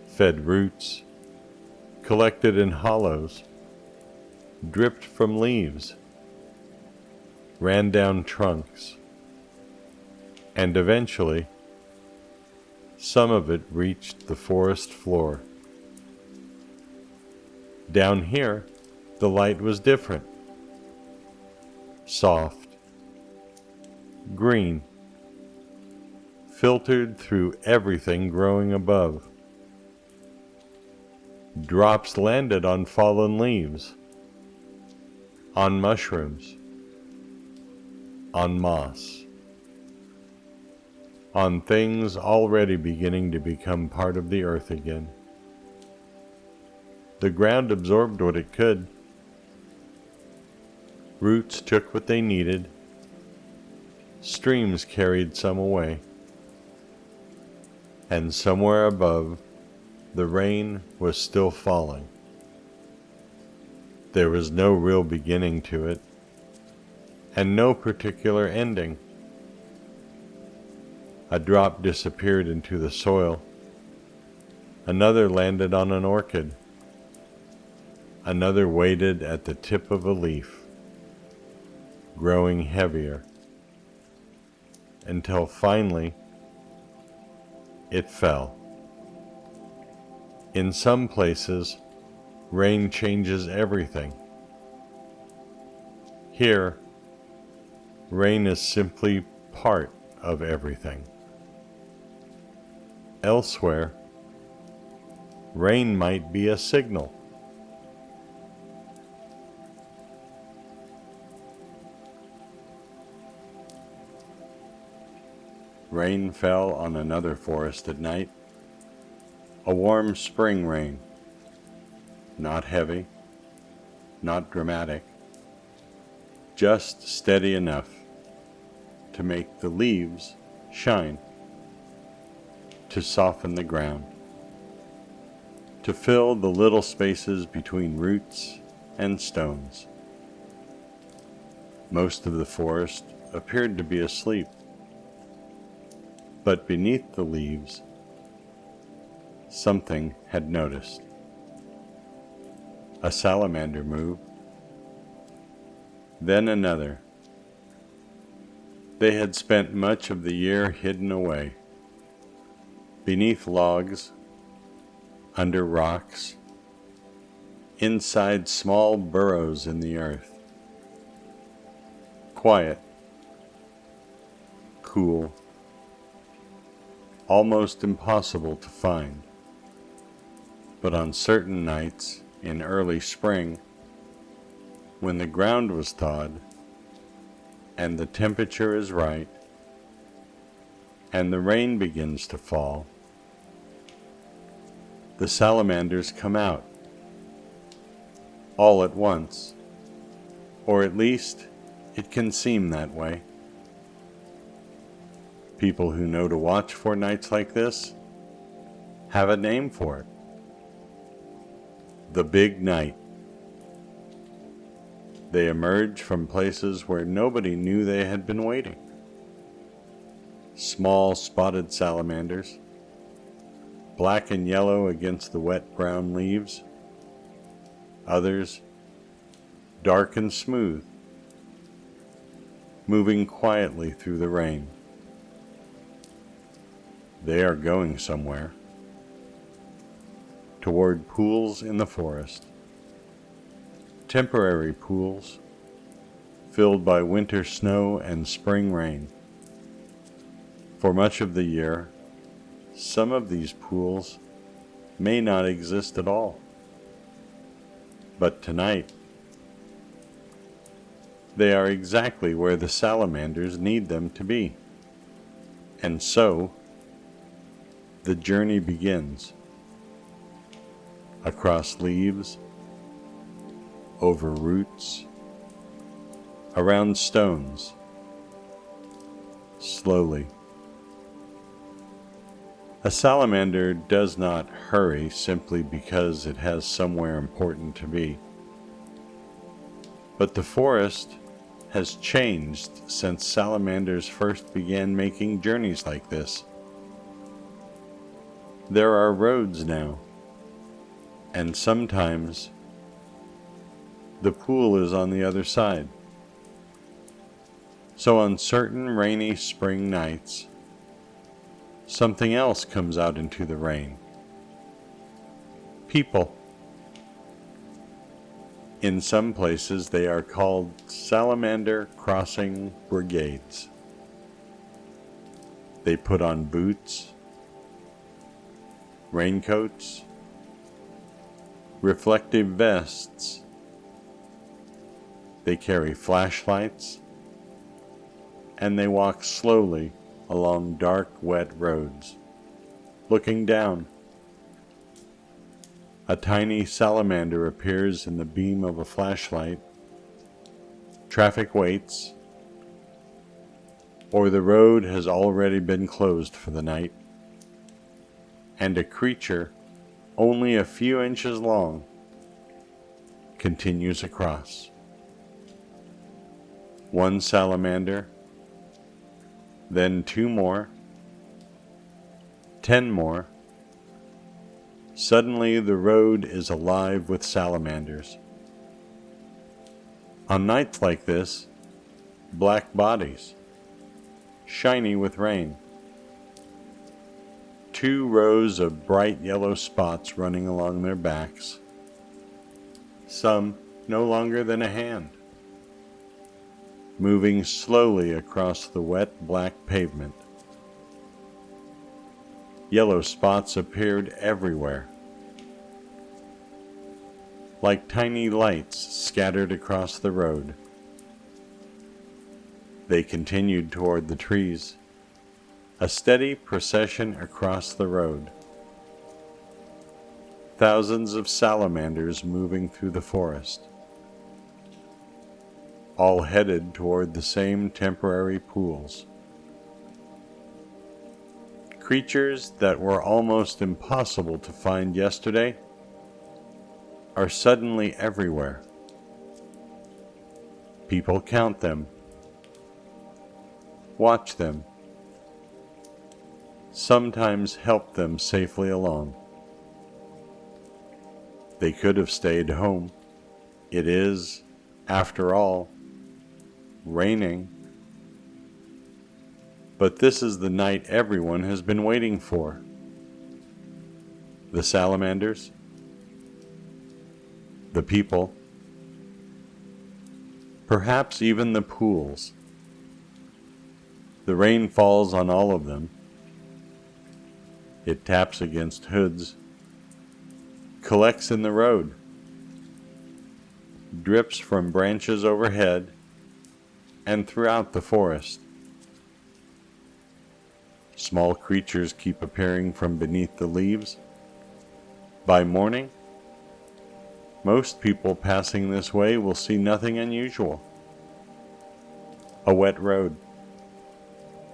fed roots, collected in hollows, dripped from leaves, ran down trunks, and eventually, some of it reached the forest floor. Down here, the light was different. Soft, green, filtered through everything growing above. Drops landed on fallen leaves, on mushrooms, on moss, on things already beginning to become part of the earth again. The ground absorbed what it could. Roots took what they needed. Streams carried some away. And somewhere above, the rain was still falling. There was no real beginning to it, and no particular ending. A drop disappeared into the soil. Another landed on an orchid. Another waited at the tip of a leaf, growing heavier. until finally it fell. In some places, rain changes everything. Here, rain is simply part of everything. Elsewhere, rain might be a signal. Rain fell on another forest at night. A warm spring rain. Not heavy, not dramatic, just steady enough to make the leaves shine, to soften the ground, to fill the little spaces between roots and stones. Most of the forest appeared to be asleep, but beneath the leaves, something had noticed. A salamander moved, then another. They had spent much of the year hidden away, beneath logs, under rocks, inside small burrows in the earth. Quiet, cool, almost impossible to find. But on certain nights in early spring, when the ground was thawed, and the temperature is right, and the rain begins to fall, the salamanders come out, all at once, or at least it can seem that way. People who know to watch for nights like this have a name for it. The big night. They emerge from places where nobody knew they had been waiting. Small spotted salamanders, black and yellow against the wet brown leaves. Others, dark and smooth, moving quietly through the rain. They are going somewhere, toward pools in the forest, temporary pools filled by winter snow and spring rain. For much of the year, some of these pools may not exist at all. But tonight, they are exactly where the salamanders need them to be. And so, the journey begins. Across leaves, over roots, around stones, slowly. A salamander does not hurry simply because it has somewhere important to be. But the forest has changed since salamanders first began making journeys like this. There are roads now, and sometimes the pool is on the other side. So on certain rainy spring nights, something else comes out into the rain. People. In some places they are called salamander crossing brigades. They put on boots, raincoats, reflective vests. They carry flashlights, and they walk slowly along dark, wet roads, looking down. A tiny salamander appears in the beam of a flashlight. Traffic waits, or the road has already been closed for the night, and a creature only a few inches long continues across. One salamander, then 2 more, 10 more. Suddenly the road is alive with salamanders. On nights like this, black bodies, shiny with rain. 2 rows of bright yellow spots running along their backs, some no longer than a hand, moving slowly across the wet black pavement. Yellow spots appeared everywhere, like tiny lights scattered across the road. They continued toward the trees, a steady procession across the road. Thousands of salamanders moving through the forest, all headed toward the same temporary pools. Creatures that were almost impossible to find yesterday are suddenly everywhere. People count them, watch them, sometimes help them safely along. They could have stayed home. It is, after all, raining. But this is the night everyone has been waiting for. The salamanders, the people, perhaps even the pools. The rain falls on all of them. It taps against hoods, collects in the road, drips from branches overhead and throughout the forest. Small creatures keep appearing from beneath the leaves. By morning, most people passing this way will see nothing unusual. A wet road,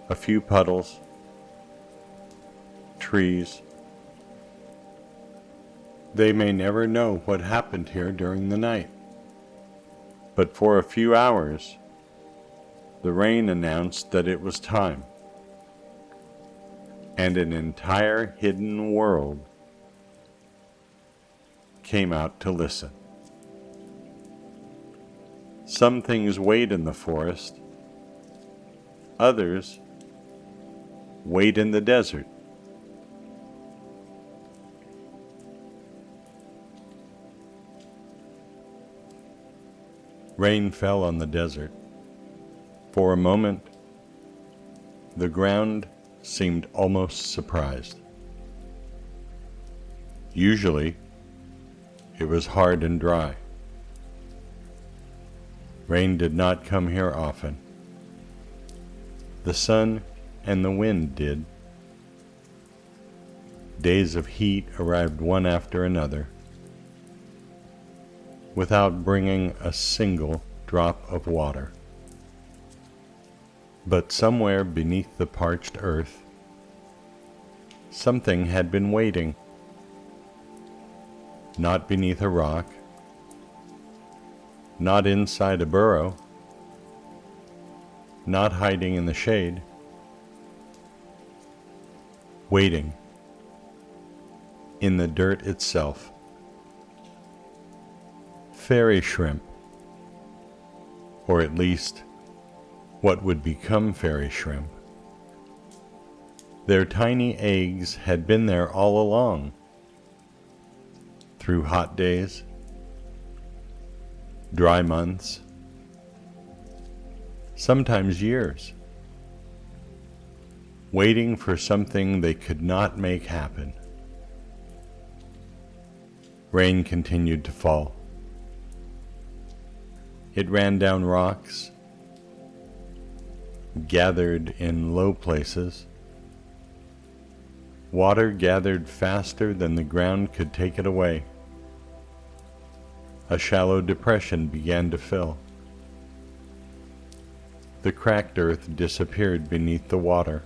a few puddles, trees. They may never know what happened here during the night, but for a few hours, the rain announced that it was time, and an entire hidden world came out to listen. Some things wait in the forest, others wait in the desert. Rain fell on the desert. For a moment, the ground seemed almost surprised. Usually, it was hard and dry. Rain did not come here often. The sun and the wind did. Days of heat arrived one after another, without bringing a single drop of water. But somewhere beneath the parched earth, something had been waiting. Not beneath a rock, not inside a burrow, not hiding in the shade. Waiting in the dirt itself. Fairy shrimp, or at least what would become fairy shrimp. Their tiny eggs had been there all along, through hot days, dry months, sometimes years, waiting for something they could not make happen. Rain continued to fall. It ran down rocks, gathered in low places. Water gathered faster than the ground could take it away. A shallow depression began to fill. The cracked earth disappeared beneath the water.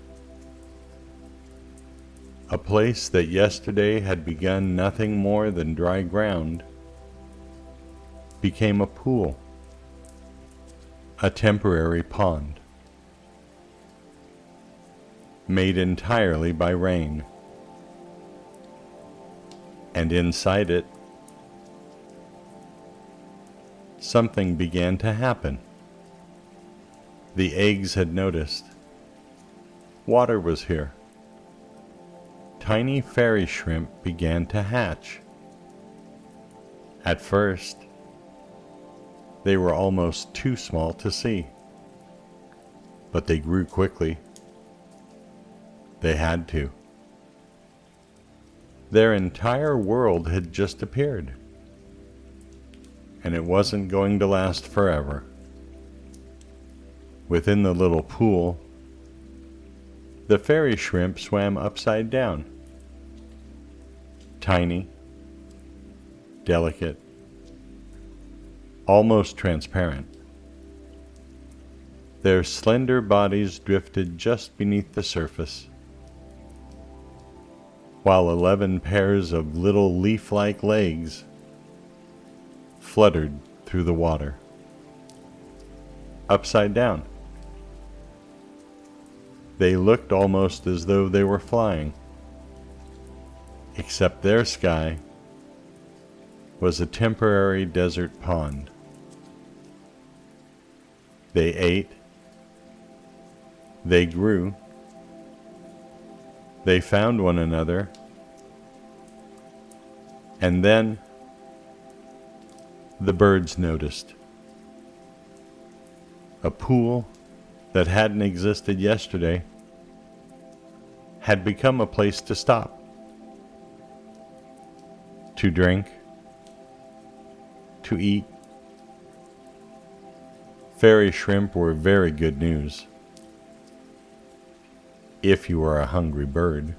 A place that yesterday had begun nothing more than dry ground became a pool, a temporary pond, made entirely by rain. And inside it, something began to happen. The eggs had noticed. Water was here. Tiny fairy shrimp began to hatch. At first, they were almost too small to see, but they grew quickly. They had to. Their entire world had just appeared, and it wasn't going to last forever. Within the little pool, the fairy shrimp swam upside down. Tiny, delicate, almost transparent. Their slender bodies drifted just beneath the surface, while 11 pairs of little leaf-like legs fluttered through the water, upside down. They looked almost as though they were flying, except their sky was a temporary desert pond. They ate, they grew, they found one another, and then the birds noticed. A pool that hadn't existed yesterday had become a place to stop, to drink, to eat. Fairy shrimp were very good news, if you were a hungry bird.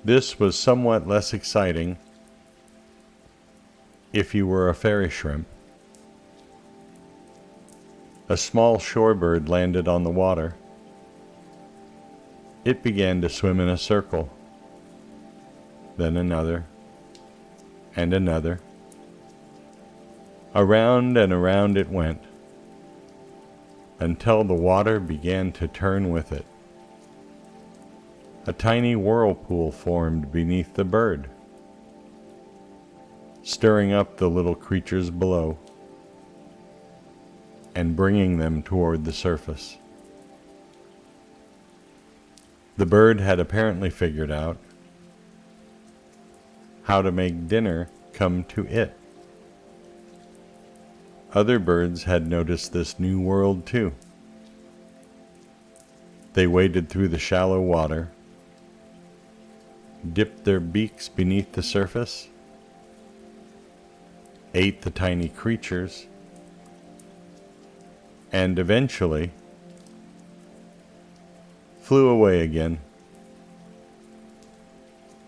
This was somewhat less exciting if you were a fairy shrimp. A small shorebird landed on the water. It began to swim in a circle, then another, and another. Around and around it went, until the water began to turn with it. A tiny whirlpool formed beneath the bird, stirring up the little creatures below and bringing them toward the surface. The bird had apparently figured out how to make dinner come to it. Other birds had noticed this new world too. They waded through the shallow water, dipped their beaks beneath the surface, ate the tiny creatures, and eventually flew away again,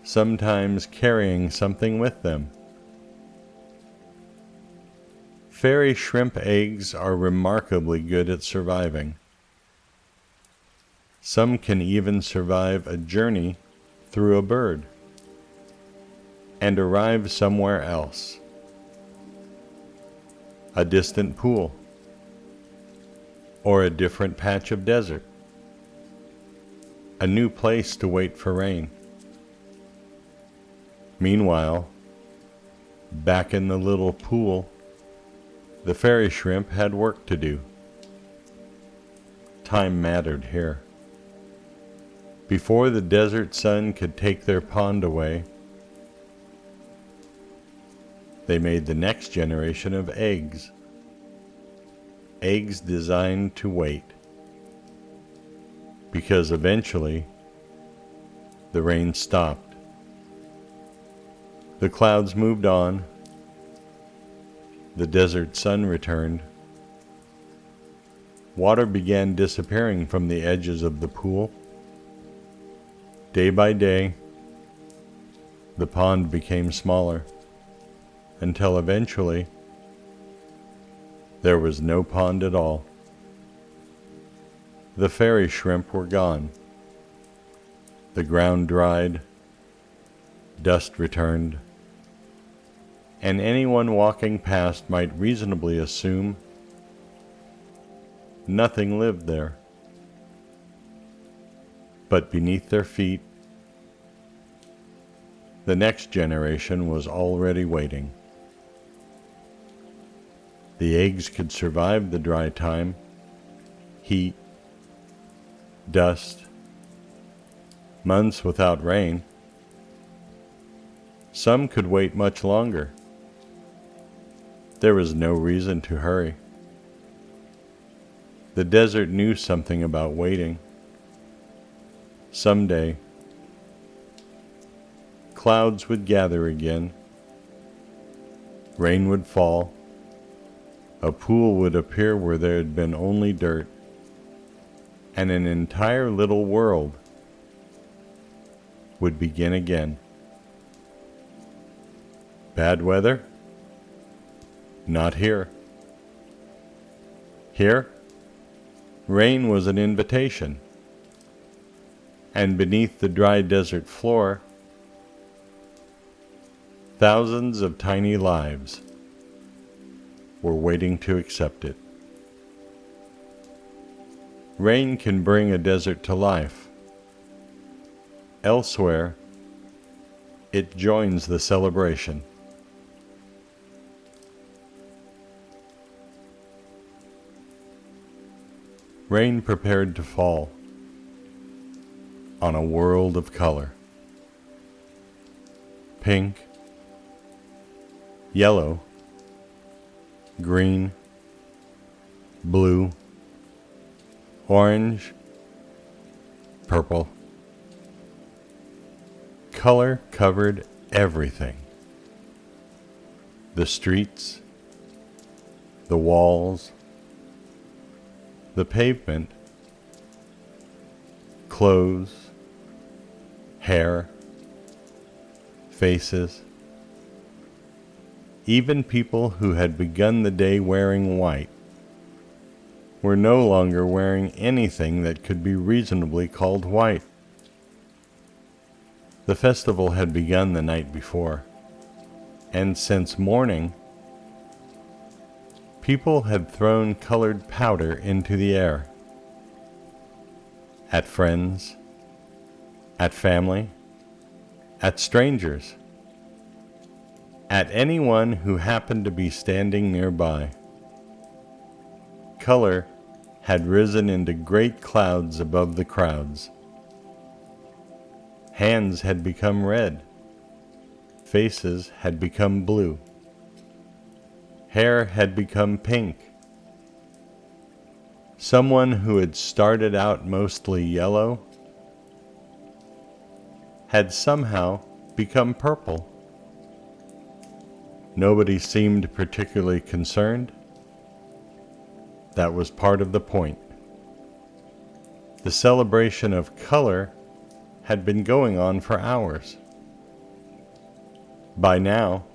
sometimes carrying something with them. Fairy shrimp eggs are remarkably good at surviving. Some can even survive a journey through a bird and arrive somewhere else. A distant pool, or a different patch of desert. A new place to wait for rain. Meanwhile, back in the little pool, the fairy shrimp had work to do. Time mattered here. Before the desert sun could take their pond away, they made the next generation of eggs. Eggs designed to wait. Because eventually, the rain stopped. The clouds moved on. The desert sun returned. Water began disappearing from the edges of the pool. Day by day, the pond became smaller, until eventually, there was no pond at all. The fairy shrimp were gone. The ground dried, dust returned, and anyone walking past might reasonably assume nothing lived there. But beneath their feet, the next generation was already waiting. The eggs could survive the dry time, heat, dust, months without rain. Some could wait much longer. There was no reason to hurry. The desert knew something about waiting. Someday, clouds would gather again, rain would fall, a pool would appear where there had been only dirt, and an entire little world would begin again. Bad weather? Not here. Here, rain was an invitation, and beneath the dry desert floor, thousands of tiny lives were waiting to accept it. Rain can bring a desert to life. Elsewhere, it joins the celebration. Rain prepared to fall on a world of color. Pink, yellow, green, blue, orange, purple. Color covered everything. The streets, the walls, the pavement, clothes, hair, faces. Even people who had begun the day wearing white were no longer wearing anything that could be reasonably called white. The festival had begun the night before, and since morning, people had thrown colored powder into the air. At friends, at family, at strangers, at anyone who happened to be standing nearby. Color had risen into great clouds above the crowds. Hands had become red. Faces had become blue. Hair had become pink. Someone who had started out mostly yellow had somehow become purple. Nobody seemed particularly concerned. That was part of the point. The celebration of color had been going on for hours. By now,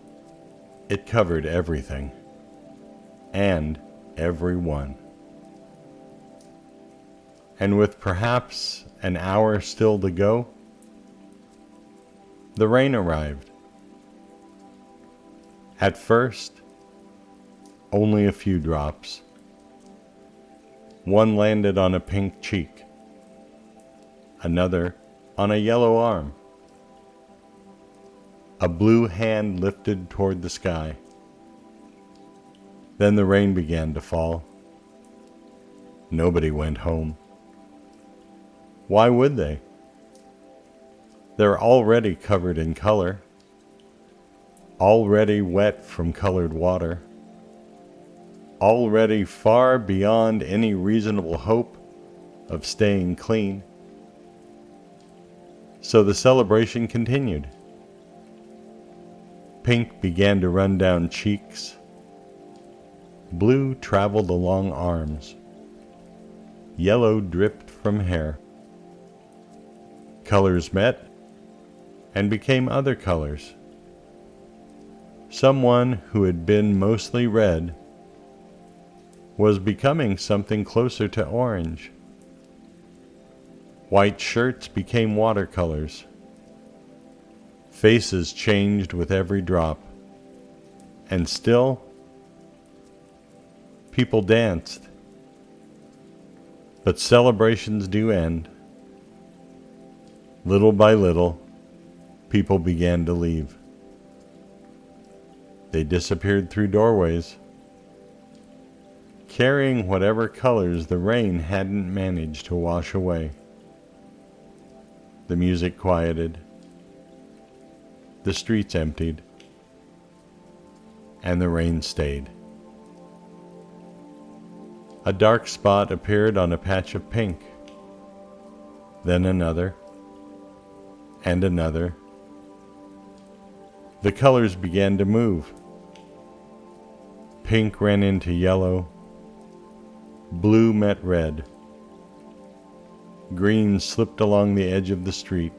it covered everything and everyone. And with perhaps an hour still to go, the rain arrived. At first, only a few drops. One landed on a pink cheek, another on a yellow arm. A blue hand lifted toward the sky. Then the rain began to fall. Nobody went home. Why would they? They're already covered in color, already wet from colored water, already far beyond any reasonable hope of staying clean. So the celebration continued. Pink began to run down cheeks. Blue traveled along arms. Yellow dripped from hair. Colors met and became other colors. Someone who had been mostly red was becoming something closer to orange. White shirts became watercolors. Faces changed with every drop. And still, people danced. But celebrations do end. Little by little, people began to leave. They disappeared through doorways, carrying whatever colors the rain hadn't managed to wash away. The music quieted, the streets emptied, and the rain stayed. A dark spot appeared on a patch of pink, then another, and another. The colors began to move. Pink ran into yellow, blue met red, green slipped along the edge of the street.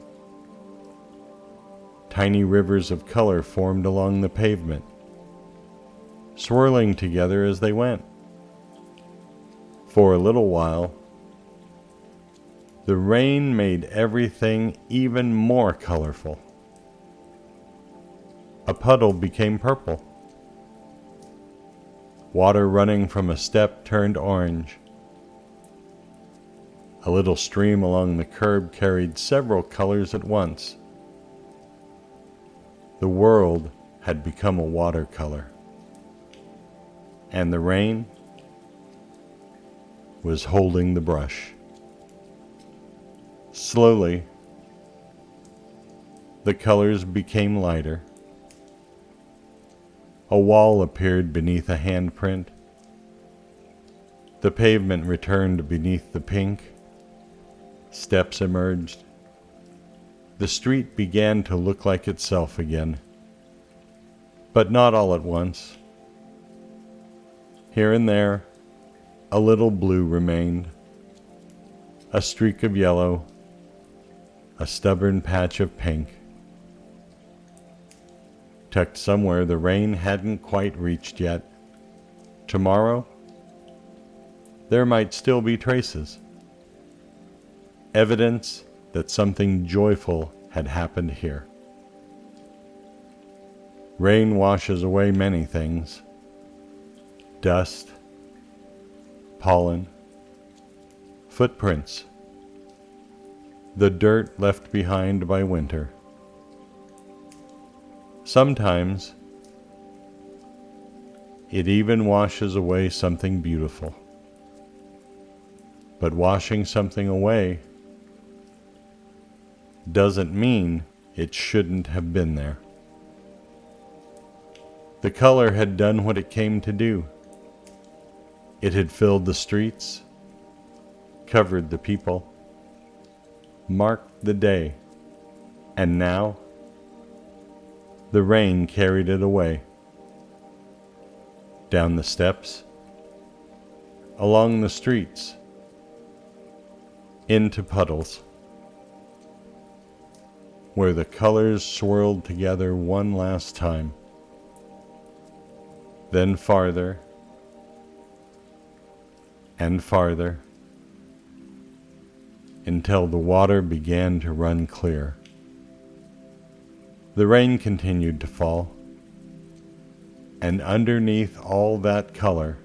Tiny rivers of color formed along the pavement, swirling together as they went. For a little while, the rain made everything even more colorful. A puddle became purple. Water running from a step turned orange. A little stream along the curb carried several colors at once. The world had become a watercolor, and the rain was holding the brush. Slowly, the colors became lighter. A wall appeared beneath a handprint. The pavement returned beneath the pink. Steps emerged. The street began to look like itself again, but not all at once. Here and there, a little blue remained, a streak of yellow, a stubborn patch of pink. Tucked somewhere the rain hadn't quite reached yet. Tomorrow, there might still be traces. Evidence that something joyful had happened here. Rain washes away many things. Dust, pollen, footprints, the dirt left behind by winter. Sometimes it even washes away something beautiful. But washing something away doesn't mean it shouldn't have been there. The color had done what it came to do. It had filled the streets, covered the people, marked the day, and now the rain carried it away. Down the steps, along the streets, into puddles, where the colors swirled together one last time, then farther and farther, until the water began to run clear. The rain continued to fall, and underneath all that color,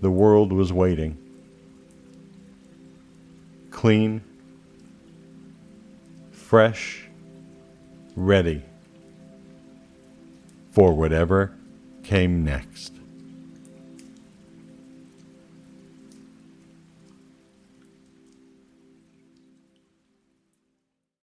the world was waiting, clean, fresh, ready for whatever came next.